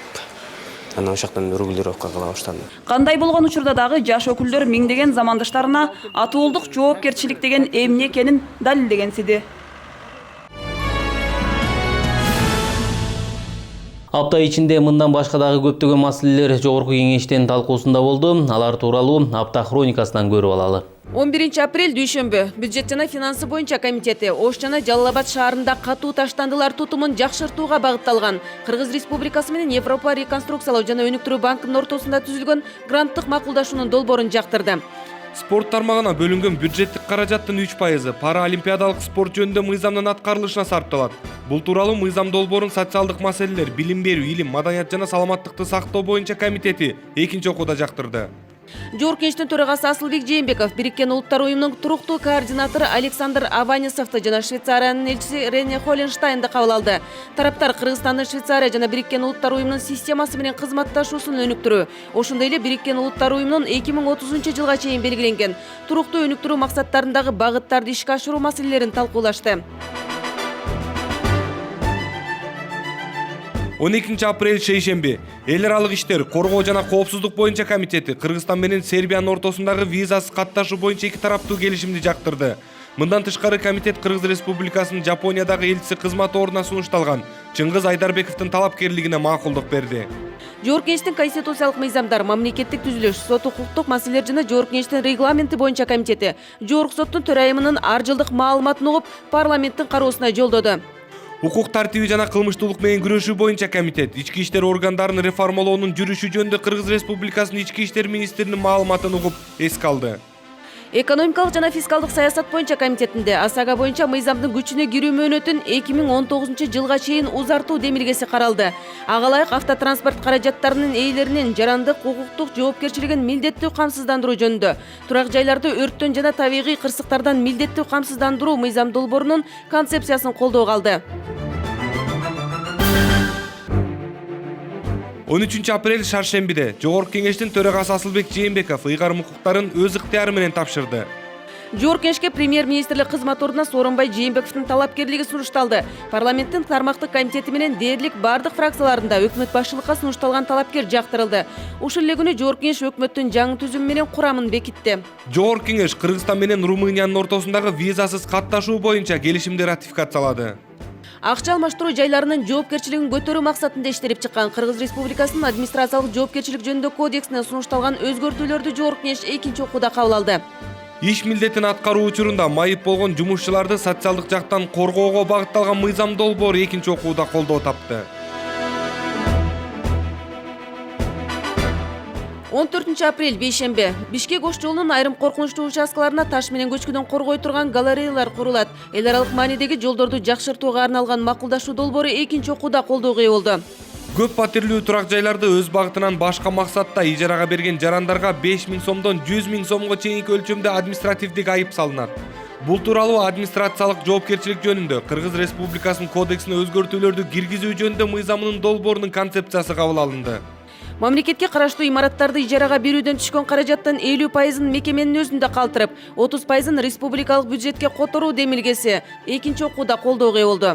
анан ошактан регулировка кыла баштадым.
Кандай болгон учурда дагы жаш өкүлдөр миңдеген замандаштарына атуулдук жоопкерчилик деген эмне экенин далилдегенсиди.
Апта ичинде мындан башка дагы көптөгөн маселелер жогорку кеңештин талкуусунда болду. Алар тууралуу апта хроникасынан көрүп алалы.
11 апрель дүйшөмбү бюджет жана финансы боюнча комитети Ош жана Жалал Абад шаарында катуу таштандылар тутумун жакшыртууга багытталган Кыргыз Республикасы менен Европа реконструкциялоо жана өнүктүрүү банкынын ортосунда түзүлгөн гранттык макулдашуунун долбоорун жактырды.
Спорт тармагына бөлүнгөн бюджеттик каражаттын 3% параолимпиадалык спорт жөнүндө мыйзамдын аткарылышына сарпталат. Бул тууралуу мыйзам долбоорун социалдык маселелер, билим берүү, илим, маданият жана саламаттыкты сактоо боюнча комитети экинчи окууда жактырды.
Жогорку кеңештин төрагасы Асылбек Жээнбеков Бириккен Улуттар уюмунун туруктуу координатору Александр Аванесовду жана Швейцариянын элчиси Рене Холленштайнды кабыл алды. Тараптар Кыргызстандын Швейцария жана Бириккен Улуттар уюмунун системасы менен кызматташуусун өнүктүрүү, ошондой эле Бириккен Улуттар уюмунун 2030 жылга чейин белгиленген туруктуу өнүктүрүү максаттарындагы багыттарды ишке ашыруу маселелерин талкуулашты.
12 апрель шейшемби эл аралык иштер, коргоо жана коопсуздук боюнча комитети Кыргызстан менен Сербиянын ортосундагы визасыз катташуу боюнча эки тараптуу келишимди жактырды. Мындан тышкары комитет Кыргыз Республикасынын Жапониядагы элчиси кызмат ордуна сунушталган Чыңгыз Айдарбековдун талапкерлигине макулдук берди.
Жогорку кеңештин конституциялык мыйзамдар, мамлекеттик түзүлүш, сот укуктук маселелер жана Жогорку кеңештин регламенти боюнча комитети Жогорку соттун төрайымынын ар жылдык маалыматын угуп парламенттин кароосуна жолдоду.
Укук тартиби жана кылмыштуулук менен күрөшүү боюнча комитет ички иштер органдарын реформалоонун жүрүшү жөнүндө Кыргыз Республикасынын ички иштер министринин маалыматын угуп эске алды.
Экономикалык жана фискалдык саясат боюнча комитетинде АСАГа боюнча мыйзамдын күчүнө кирүү мөөнөтүн 2019 жылга чейин узартуу демилгеси каралды. Ага ылайык автотранспорт каражаттарынын ээлеринин жарандык укуктук жоопкерчилигин милдеттүү камсыздандыруу жөнүндө, турак жайларды өрттөн жана табигый кырсыктардан милдеттүү камсыздандыруу мыйзам долбоорунун концепциясын колдоого алды.
13 апрель шаршембиде Жогорку кеңештин төрагасы Асылбек Жээнбеков ыйгарым укуктарын өз ыктыяры менен тапшырды.
Жогорку кеңешке премьер-министрлик кызмат ордуна Сооронбай Жээнбековдун талапкерлиги сунушталды. Парламенттин тармактык комитети менен дээрлик бардык фракцияларында өкмөт башчылыкка сунушталган талапкер жактырылды. Ушул эле күнү Жогорку кеңеш өкмөттүн жаңы түзүмү менен курамын бекитти.
Жогорку кеңеш Кыргызстан менен Румыниянын ортосундагы визасыз катташуу боюнча келишимди ратификациялады.
Акча алмаштыруу жайларынын жоопкерчилигин көтөрүү максатында иштелип чыккан Кыргыз Республикасынын администрациялык жоопкерчилик жөнүндө кодексине сунушталган өзгөртүүлөрдү Жогорку кеңеш экинчи окууда кабыл алды.
Иш милдетин аткаруу учурунда майып болгон жумушчуларды социалдык жактан коргоого багытталган мыйзам долбоору экинчи окууда колдоо тапты.
14 апрель бейшембе Бишкек Ош жолунун айрым коркунучтуу участкаларына таш менен көчкүдөн коргой турган галереялар курулат. Эл аралык маанидеги жолдорду жакшыртууга арналган макулдашуу долбоору экинчи окууда колдоого ээ болду.
Көп патирлүү турак жайларды өз багытынан башка максатта ижарага берген жарандарга 5000 сомдон 100.000 сомго чейинки өлчөмдө административдик айып салынат. Бул тууралуу администрациялык жоопкерчилик жөнүндө Кыргыз Республикасынын кодексине өзгөртүүлөрдү киргизүү жөнүндө мыйзамынын долбоорунун концепциясы кабыл алынды.
Мамлекетке караштуу имараттарды ижарага берүүдөн түшкөн каражаттын 50%-ын мекеменин өзүндө калтырып, 30%-ын республикалык бюджетке которуу демилгеси экинчи окууда колдоого ээ болду.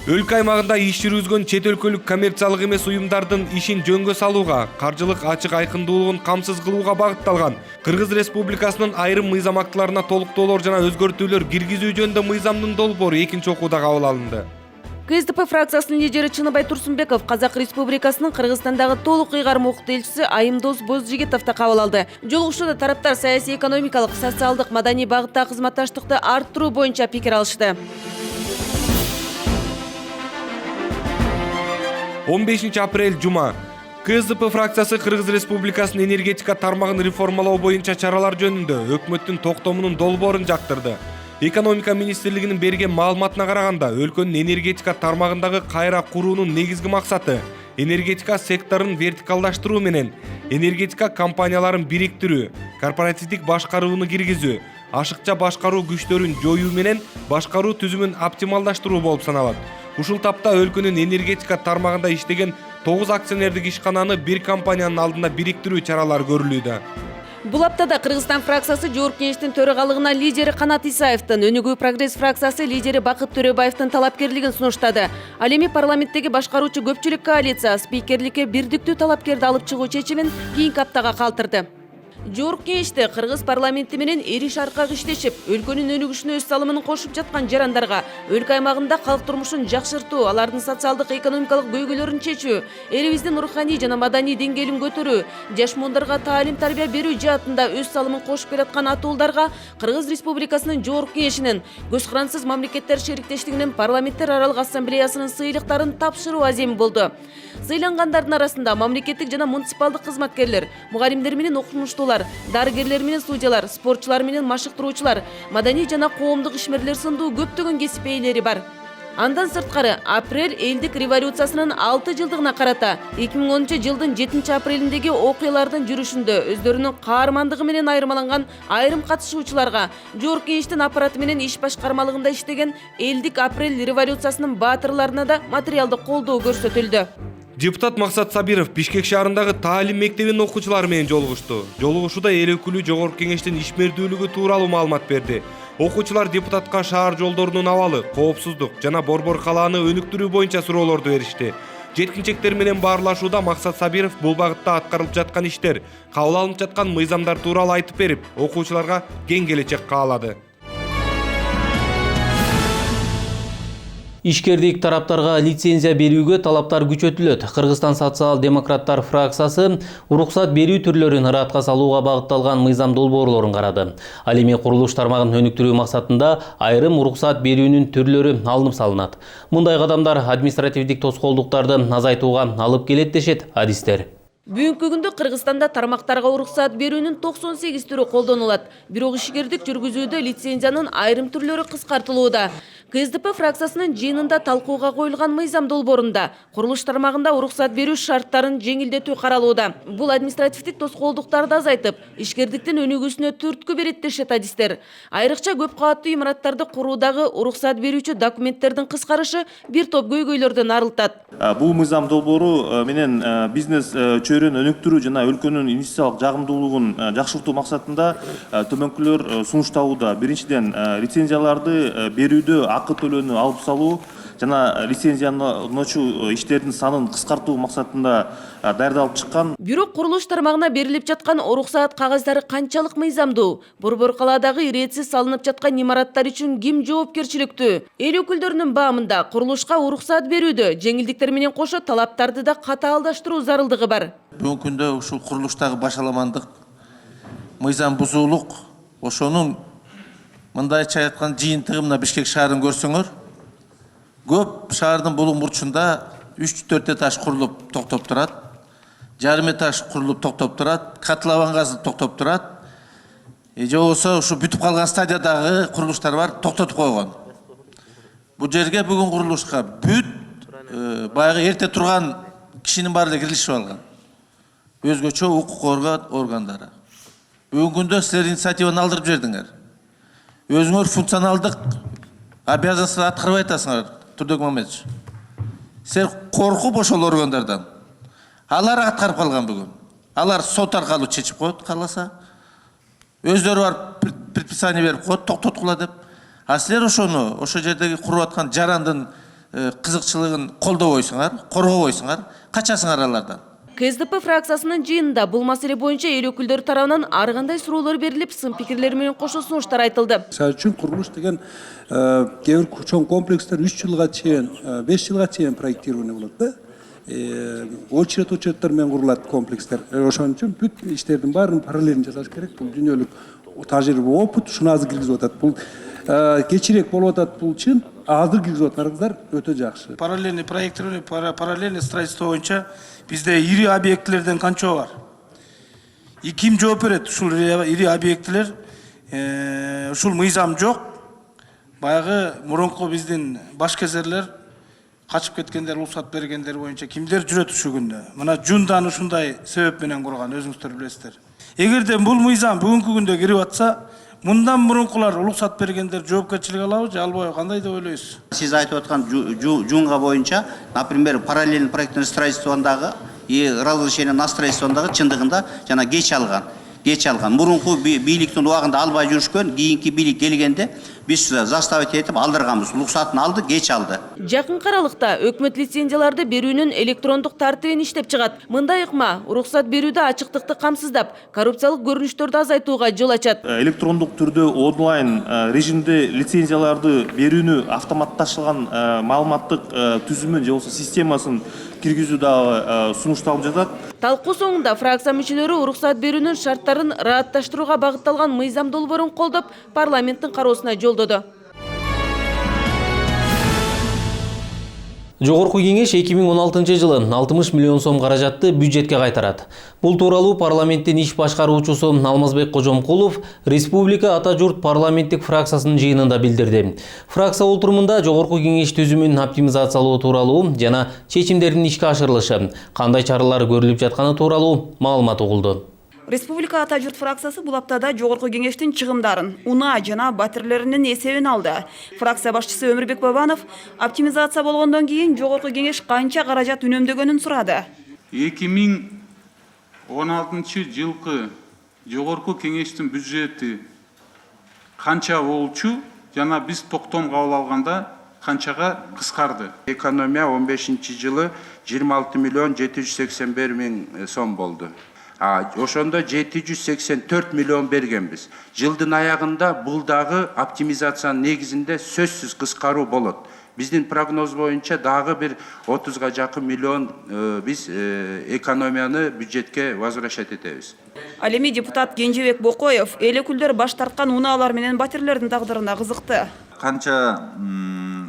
Өлкө аймагында иш жүргүзгөн чет өлкөлүк коммерциялык эмес уюмдардын ишин жөнгө салууга, каржылык ачык айкындуулугун камсыз кылууга багытталган Кыргыз Республикасынын айрым мыйзам актыларына толуктоолор жана өзгөртүүлөр киргизүү жөнүндө мыйзамдын долбоору экинчи окууда кабыл алынды.
КСДП фракциясынын лидери Чыныбай Турсунбеков Казак Республикасынын Кыргызстандагы толук ыйгарым укуктуу элчиси Айымдос Бозжигитовду кабыл алды. Жолугушууда тараптар саясий, экономикалык, социалдык, маданий багыттагы кызматташтыкты арттыруу боюнча пикир алышты.
15 апрель жума КСДП фракциясы Кыргыз Республикасынын энергетика тармагын реформалоо боюнча чаралар жөнүндө өкмөттүн токтомунун долбоорун жактырды. Экономика министрлигинин берген маалыматына караганда, өлкөнүн энергетика тармагындагы кайра куруунун негизги максаты энергетика секторун вертикалдаштыруу менен энергетика компанияларын бириктирүү, корпоративдик башкарууну киргизүү, ашыкча башкаруу күчтөрүн жоюу менен башкаруу түзүмүн оптималдаштыруу болуп саналат. Ушул тапта өлкөнүн энергетика тармагында иштеген 9 акционердик ишкананы бир компаниянын алдында бириктирүү чаралары көрүлүүдө.
Бул аптада Кыргызстан фракциясы Жогорку кеңештин төрагалыгына лидери Канат Исаевдин, Өнүгүү прогресс фракциясы лидери Бакыт Төрөбаевдин талапкерлигин сунуштады. Ал эми парламенттеги башкаруучу көпчүлүк коалиция спикерликке бирдиктүү талапкерди алып чыгуу чечимин кийинки аптага калтырды. Жогорку кеңеште Кыргыз парламенти менен эри шаркак иштешип, өлкөнүн өнүгүшүнө өз салымын кошуп жаткан жарандарга өлкө аймагында калк турмушун жакшыртуу, алардын социалдык экономикалык көйгөйлөрүн чечүү, элибиздин руханий жана маданий деңгээлин көтөрүү, жаш муундарга таалим тарбия берүү жаатында өз салымын кошуп келаткан атуулдарга Кыргыз Республикасынын Жогорку кеңешинин Көз Карансыз мамлекеттер шериктештигинин парламенттер аралык ассамблеясынын сыйлыктарын тапшыруу аземи болду. Сыйлангандардын арасында мамлекеттик жана муниципалдык кызматкерлер, мугалимдер менен окумуштуулар, дарыгерлер менен судьялар, спортчулар менен машыктыруучулар, маданий жана коомдук ишмерлер сындуу көптөгөн кесип ээлери бар. Андан сырткары, апрель элдик революциясынын 6 жылдыгына карата 2010 жылдын 7 апрелиндеги окуялардын жүрүшүндө өздөрүнүн каармандыгы менен айырмаланган айрым катышуучуларга Жогорку кеңештин аппараты менен иш башкармалыгында иштеген элдик апрель революциясынын баатырларына да материалдык колдоо көрсөтүлдү.
Депутат Максат Сабиров Бишкек шаарындагы таалим мектебинин окуучулары менен жолугушту. Жолугушууда эл өкүлү Жогорку кеңештин ишмердүүлүгү тууралуу маалымат берди. Окуучулар депутатка шаар жолдорунун абалы, коопсуздук жана борбор калааны өнүктүрүү боюнча суроолорду беришти. Жеткинчектер менен баарлашууда Максат Сабиров бул багытта аткарылып жаткан иштер, кабыл алынып жаткан мыйзамдар тууралуу айтып берип, окуучуларга кең келечек каалады.
Ишкердик тараптарга лицензия берүүгө талаптар күчөтүлөт. Кыргызстан социал-демократтар фракциясы уруксат берүү түрлөрүн ыраатка салууга багытталган мыйзам долбоорлорун карады. Ал эми курулуш тармагын өнүктүрүү максатында айрым уруксат берүүнүн түрлөрү алынып салынат. Мындай кадамдар административдик тоскоолдуктарды азайтууга алып келет дешет адистер.
Бүгүнкү күндө Кыргызстанда тармактарга уруксат берүүнүн 98 түрү колдонулат. Бирок ишкердик жүргүзүүдө лицензиянын айрым түрлөрү кыскартылууда. КСДП фракциясынын жыйынында талкууга коюлган мыйзам долбоорунда курулуш тармагында уруксат берүү шарттарын жеңилдетүү каралууда. Бул административдик тоскоолдуктарды азайтып, ишкердиктин өнүгүүсүнө түрткү берет дешет адистер. Айрыкча көп кабаттуу имараттарды куруудагы уруксат берүүчү документтердин кыскарышы бир топ көйгөйлөрдөн арылтат.
Бул мыйзам долбоору менен бизнес чөйрөнү өнүктүрүү жана өлкөнүн инвестициялык жагымдуулугун жакшыртуу максатында төмөнкүлөр сунушталууда. Биринчиден, лицензияларды берүүдө акы төлөөнү алып салуу жана лицензиялануучу иштердин санын кыскартуу максатында даярдалып чыккан.
Бирок курулуш тармагына берилип жаткан уруксат кагаздары канчалык мыйзамдуу? Борбор калаадагы иретсиз салынып жаткан имараттар үчүн ким жоопкерчиликтүү? Эл өкүлдөрүнүн баамында курулушка уруксат берүүдө жеңилдиктер менен кошо талаптарды да катаалдаштыруу зарылдыгы бар.
Бүгүнкү күндө ушул курулуштагы башаламандык, мыйзам бузуулук, ошонун мындайча айткан жыйынтыгы мына Бишкек шаарын көрсөңөр, көп шаардын булуң бурчунда 3-4 этаж курулуп токтоп турат, жарым этаж курулуп токтоп турат, котлован газы токтоп турат. Же болсо ушу бүтүп калган стадиядагы курулуштар бар, токтотуп койгон. Бул жерге бүгүн курулушка бүт баягы эрте турган кишинин баары кирилишип алган. Өзгөчө укук коргоо органдары. Бүгүнкү күндө силер инициативаны алдырып жибердиңер. Өзүңөр функционалдык обязанностьты аткарбай атасыңар, Турдек Мамедович. Силер коркуп ошол органдардан. Алар аткарып калган бүгүн. Алар сот аркылуу чечип коет кааласа. Өздөрү барып предписание берип коет, токтоткула деп. А силер ошону, ошо жердеги куруп аткан жарандын кызыкчылыгын колдобойсуңар, коргобойсуңар, качасыңар алардан.
КСДП фракциясынын жыйынында бул маселе боюнча эл өкүлдөрү тарабынан ар кандай суроолор берилип, сын пикирлер менен кошо сунуштар айтылды.
Мисалы үчүн курулуш деген кээ бир чоң комплекстер 3 жылга чейин, 5 жылга чейин проектирование болот да. Очереттер менен курулат комплекстер. Ошон үчүн бүт иштердин баарын параллельно жасаш керек. Бул дүйнөлүк тажрыйба, опыт ушуну азыр киргизип атат. Бул кечирээк болуп атат бул үчүн азыр киргизип атканыңыздар өтө жакшы.
Параллельный проектирование, параллельный строительство боюнча бизде ири объектилерден канча бар? Ким жооп берет ушул ири объектилер? Ушул мыйзам жок. Баягы мурунку биздин баш кезерлер качып кеткендер, уруксат бергендер боюнча кимдер жүрөт ушул күндө? Мына жундан ушундай себеп менен курган, өзүңүздөр билесиздер. Эгерде бул мыйзам бүгүнкү күндө кирип атса, мындан мурункулар уруксат бергендер жоопкерчилик алабы же албайбы? Кандай деп ойлойсуз?
Сиз айтып аткан жунга боюнча, например, параллельный проектный строительствондагы и разрешение на строительствондагы чындыгында жана кеч алган. geç algan. Murunku biylиктин убагында албай жүрүшкөн, кийинки бийлик келгенде биз заставить этип алдырганбыз. Руксатын алды, geç aldı.
Жакынкы аралыкта өкмөт лицензияларды берүүнүн электрондук тартибин иштеп чыгат. Мындай ыкма уруксат берүүдө ачыктыкты камсыздап, коррупциялык көрүнүштөрдү азайтууга жол ачат.
Электрондук түрдө онлайн режимде лицензияларды берүүнү автоматташылган маалыматтык түзүмүн же болбосо системасын киргизүү дагы сунушталып жатат.
Талкуу соңунда фракция мүчөлөрү уруксат берүүнүн шарттарын ыраатташтырууга багытталган мыйзам долбоорун колдоп, парламенттин кароосуна жолдоду.
Жогорку кеңеш 2016 жылы 60 миллион сом каражатты бюджетке кайтарат. Бул тууралуу парламенттин иш башкаруучусу Алмазбек Кожомкулов Республика Ата журт парламенттик фракциясынын жыйынында билдирди. Фракция отурумунда жогорку кеңеш түзүмүн оптимизациялоо тууралуу жана чечимдердин ишке ашырылышы, кандай чаралар көрүлүп жатканы тууралуу маалымат угулду.
Республика Ата журт фракциясы бул аптада жогорку кеңештин чыгымдарын, унаа жана батирлеринин эсебин алды. Фракция башчысы Өмүрбек Бабанов оптимизация болгондон кийин жогорку кеңеш канча каражат үнөмдөгөнүн сурады.
2016 жылкы жогорку кеңештин бюджети канча болчу жана биз токтом кабыл алганда канчага кыскарды?
Экономия 15 жылы 26 миллион 781 миң сом болду. Ошондо 784 миллион бергенбиз. Жылдын аягында бул дагы оптимизациянын негизинде сөзсүз кыскаруу болот. Биздин прогноз боюнча дагы бир 30га жакын миллион биз экономияны бюджетке возвращать этебиз.
Ал эми депутат Кенжебек Бокоев эл өкүлдөр баш тарткан унаалар менен батирлердин тагдырына кызыкты.
Канча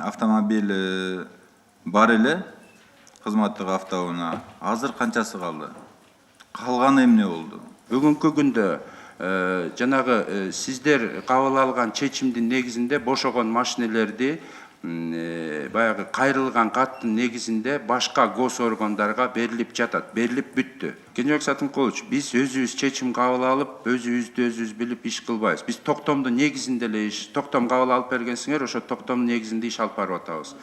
автомобиль бар эле кызматтык автоунаа, азыр канчасы калды? Калганы эмне болду?
Бүгүнкү күндө жанагы сиздер кабыл алган чечимдин негизинде бошогон машинелерди баягы кайрылган каттын негизинде башка гос органдарга берилип жатат, берилип бүттү. Кенжебек Сатынкулович, биз өзүбүз чечим кабыл алып, өзүбүз билип иш кылбайбыз. Биз токтомдун негизинде эле иш, токтом кабыл алып бергенсиңер, ошо токтомдун негизинде иш алып барып атабыз.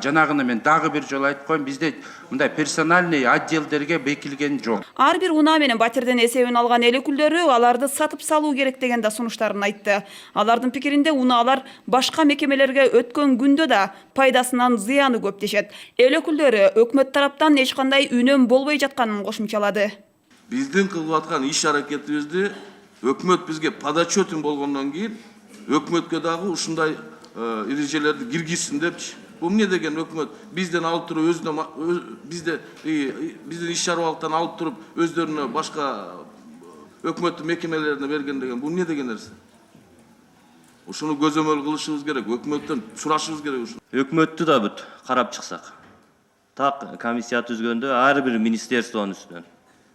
Жанагыны мен дагы бир жолу айтып коеюн, бизде мындай персональный отделдерге бекилген жок.
Ар бир унаа менен батирден эсебин алган эл өкүлдөрү аларды сатып салуу керек деген да сунуштарын айтты. Алардын пикиринде унаалар башка мекемелерге өткөн күндө да пайдасынан зыяны көп дешет. Эл өкүлдөрү өкмөт тараптан эч кандай үнөм болбой жатканын кошумчалады.
Биздин кылып аткан иш аракетибизди өкмөт бизге подотчетин болгондон кийин өкмөткө дагы ушундай эрежелерди киргизсин депчи. Бул эмне деген өкмөт бизден алып туруп өзүнө биздин иш чарбалыктан алып туруп өздөрүнө башка өкмөттүн мекемелерине берген деген бул эмне деген нерсе? Ушуну көзөмөл кылышыбыз керек, өкмөттөн сурашыбыз керек ушуну.
Өкмөттү да бүт карап чыксак. Так комиссия түзгөндө ар бир министерствонун үстүнөн.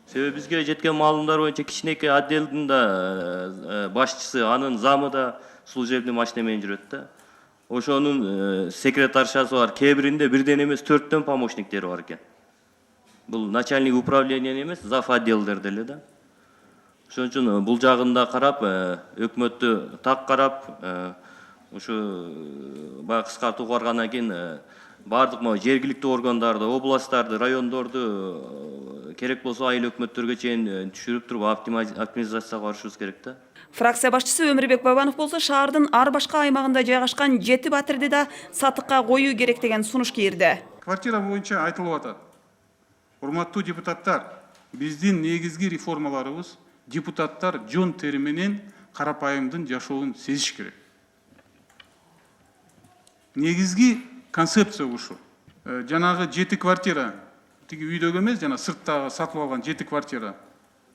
Себеби бизге жеткен маалымдар боюнча кичинекей отделдин да башчысы, анын замы да служебный машина менен жүрөт да. Ошонун секретаршасы бар, кээ биринде бирден эмес 4төн помощниктери бар экен. Бул начальник управления эмес, зав отделдерде эле да. Ошон үчүн бул жагында карап, өкмөттү так карап, ушу баягы кыскартууга баргандан кийин бардык жергиликтүү органдарды, областтарды, райондорду керек болсо айыл өкмөттөргө чейин түшүрүп туруп оптимизацияга барышыбыз керек да.
Фракция башчысы Өмүрбек Бабанов болсо шаардын ар башка аймагында жайгашкан 7 батирди да сатыкка коюу керек деген сунуш кийирди.
Квартира боюнча айтылып атат. Урматтуу депутаттар, биздин негизги реформаларыбыз депутаттар жон тери менен карапайымдын жашоонун сезиш керек. Негизги концепция ушу. Жанагы 7 квартира, тиги үйдөгө эмес, жана сырттагы сатылып алган 7 квартира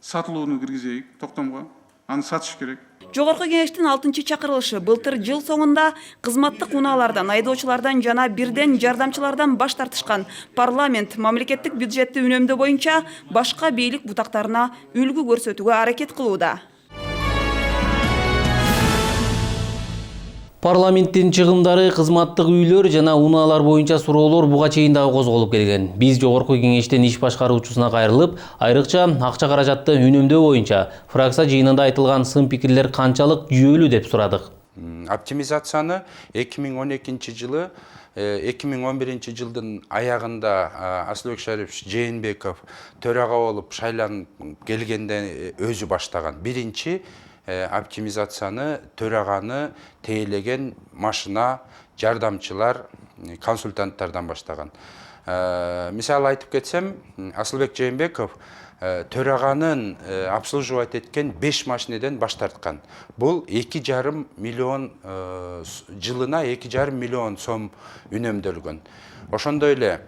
сатылууну киргизейик токтомго. Аны сатыш керек.
Жогорку кеңештин 6-чакырылышы былтыр жыл соңунда кызматтык унаалардан, айдоочулардан жана бирден жардамчылардан баш тартышкан парламент мамлекеттик бюджетти үнөмдөө боюнча башка бийлик бутактарына үлгү көрсөтүүгө аракет кылууда.
Парламенттин чыгымдары, кызматтык үйлөр жана унаалар боюнча суроолор буга чейин дагы козголуп келген. Биз жогорку кеңештин иш башкаруучусуна кайрылып, айрыкча акча каражатты үнөмдөө боюнча фракция жыйынында айтылган сын пикирлер канчалык жүйөлүү деп сурадык.
Оптимизацияны 2012 жылы 2011 жылдын аягында Асылбек Шарипович Жээнбеков төрага болуп шайланып келгенде өзү баштаган. Биринчи оптимизацияны төраганы тейлеген машина, жардамчылар, консультанттардан баштаган. Мисалы айтып кетсем, Асылбек Жээнбеков төраганын обслуживать эткен 5 машинеден баш тарткан. Бул 2,5 миллион жылына 2,5 миллион сом үнөмдөлгөн. Ошондой эле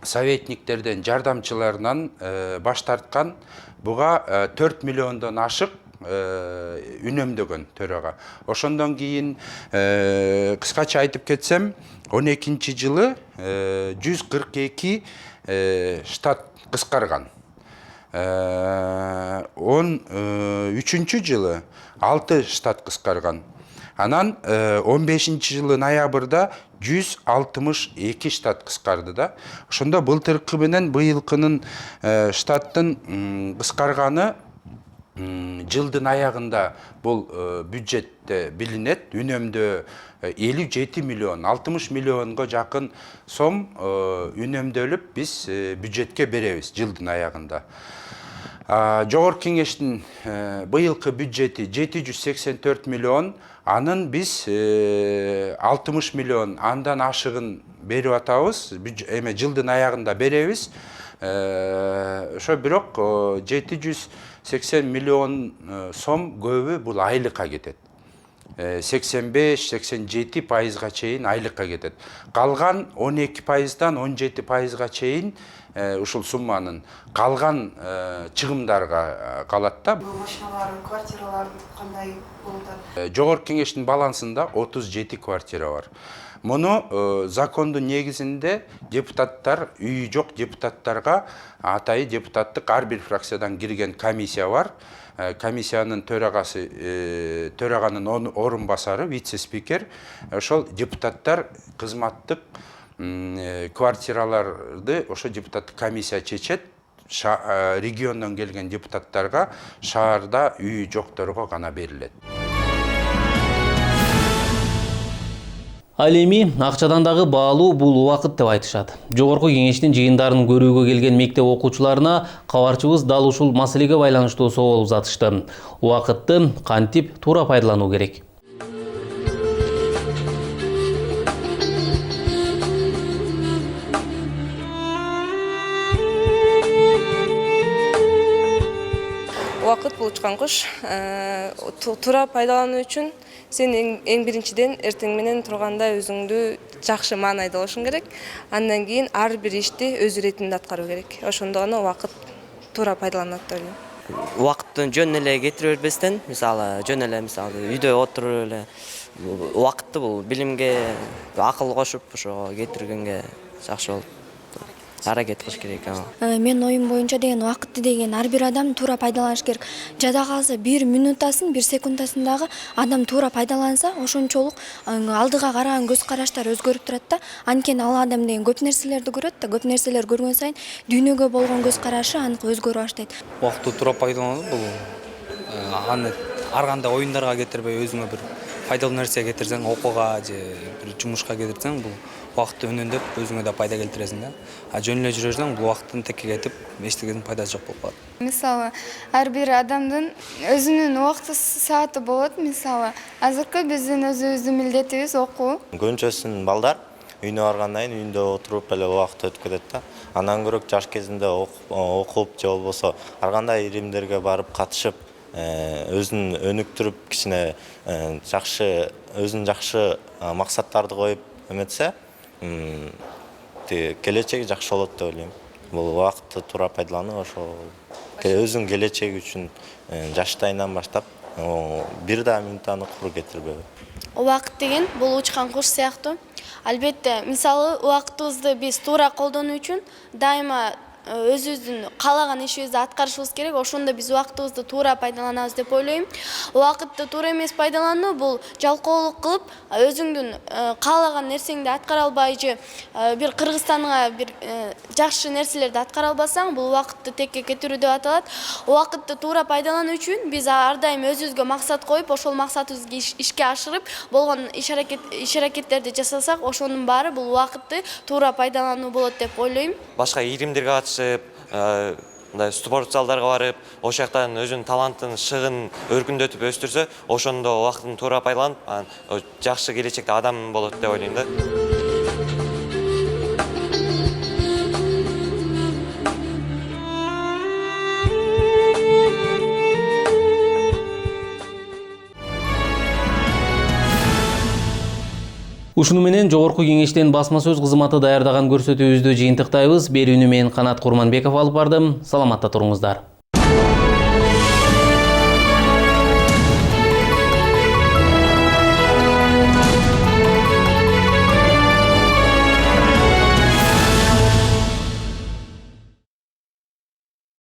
советниктерден, жардамчыларынан баш тарткан, буга 4 миллиондон ашык үнөмдөгөн төрага. Ошондон кийин кыскача айтып кетсем, 12 жылы 142 штат кыскарган. 13 жылы 6 штат кыскарган. Анан 15 жылы ноябрда 162 штат кыскарды да. Ошондо былтыркы менен быйылкынын штаттын кыскарганы жылдын аягында бул бюджетте билинет, үнөмдө 57 миллион, 60 миллионго жакын сом үнөмдөлүп биз бюджетке беребиз жылдын аягында. Жогорку кеңештин быйылкы бюджети 784 миллион, анын биз 60 миллион андан ашыгын берип атабыз, эме жылдын аягында беребиз. Ошо бирок 780 миллион сом көбү бул айлыкка кетет. 85-87% чейин айлыкка кетет. Калган 12%дан 17%га чейин ушул сумманын калган чыгымдарга калат да.
Машиналар, квартиралар кандай болду?
Жогорку кеңештин балансында 37 квартира бар. Муну закондун негизинде депутаттар, үйү жок депутаттарга атайы депутаттык ар бир фракциядан кирген комиссия бар. Комиссиянын төраганын орун басары, вице-спикер. Ошол депутаттар кызматтык квартираларды ошо депутаттык комиссия чечет. Региондон келген депутаттарга шаарда үйү жокторго гана берилет.
Ал эми акчадан дагы баалуу бул убакыт деп айтышат. Жогорку кеңештин жыйындарын көрүүгө келген мектеп окуучуларына кабарчыбыз дал ушул маселеге байланыштуу соол узатышты. Убакытты кантип туура пайдалануу керек?
Убакыт бул учкан куш. Туура пайдалануу үчүн сен эң биринчиден эртең менен турганда өзүңдү жакшы маанайда болушуң керек. Андан кийин ар бир ишти өз иретинде аткаруу керек. Ошондо гана убакыт туура пайдаланат деп ойлойм.
Убакытты жөн эле кетире бербестен, мисалы, үйдө отуруп эле убакытты бул билимге, акыл кошуп ошо кетиргенге жакшы болот. Аракет кылыш керек.
Мен оюм боюнча деген убакытты деген ар бир адам туура пайдаланыш керек. Жада калса 1 минутасын, 1 секундасын дагы адам туура пайдаланса, ошончолук алдыга караган көз караштар өзгөрүп турат да. Анткени ал адам деген көп нерселерди көрөт да, көп нерселер көргөн сайын дүйнөгө болгон көз карашы анык өзгөрө баштайт.
Убакытты туура пайдалануу бул аны ар кандай оюндарга кетирбей өзүңө бир пайдалуу нерсе кетирсең, окууга же бир жумушка кетирсең, бул убакытты үнөндөп өзүңө да пайда келтиресиң да. Жөн эле жүрөрсөң, бул убакыттын текке кетип, эчтегенин пайдасы жок болуп калат.
Мисалы, ар бир адамдын өзүнүн убакыт сааты болот. Мисалы, азыркы биздин өзүбүздүн милдетибиз окуу.
Көбүнчөсүн балдар үйүнө баргандан кийин үйүндө отуруп эле убакыт өткөрөт да. Андан көрөк жаш кезинде окуп же болбосо ар кандай иримдерге барып катышып, өзүн өнүктүрүп, кичине жакшы максаттарды коюп эметсе, келечеги жакшы болот деп ойлойм. Бул убакытты туура пайдалануу ошо өзүнүн келечеги үчүн жаштайынан баштап бир да минутаны кур кетирбөө.
Убакыт деген бул учкан куш сыяктуу. Албетте, мисалы, убакытыбызды биз туура колдонуу үчүн дайыма
өзүбүздүн каалаган ишибизди аткарышыбыз керек. Ошондо биз убактыбызды туура пайдаланабыз деп ойлойм. Убакытты туура эмес пайдалануу бул жалкоолук кылып, өзүңдүн каалаган нерсеңди аткара албай же бир Кыргызстанга бир жакшы нерселерди аткара албасаң, бул убакытты текке кетирүү деп аталат. Убакытты туура пайдалануу үчүн биз ар дайым өзүбүзгө максат коюп, ошол максатыбызды ишке ашырып, болгон иш аракеттерди жасасак, ошонун баары бул убакытты туура пайдалануу болот деп ойлойм.
Башка ийримдерге катышып, мындай спорт залдарга барып, ошол жактан өзүнүн талантын, шыгын өркүндөтүп өстүрсө, ошондо убактын туура пайдаланып, жакшы келечекте адам болот деп ойлойм да.
Ушуну менен жогорку кеңештен басма сөз кызматы даярдаган көрсөтүүбүздү жыйынтыктайбыз. Берүүнү мен Канат Курманбеков алып бардым. Саламатта туруңуздар.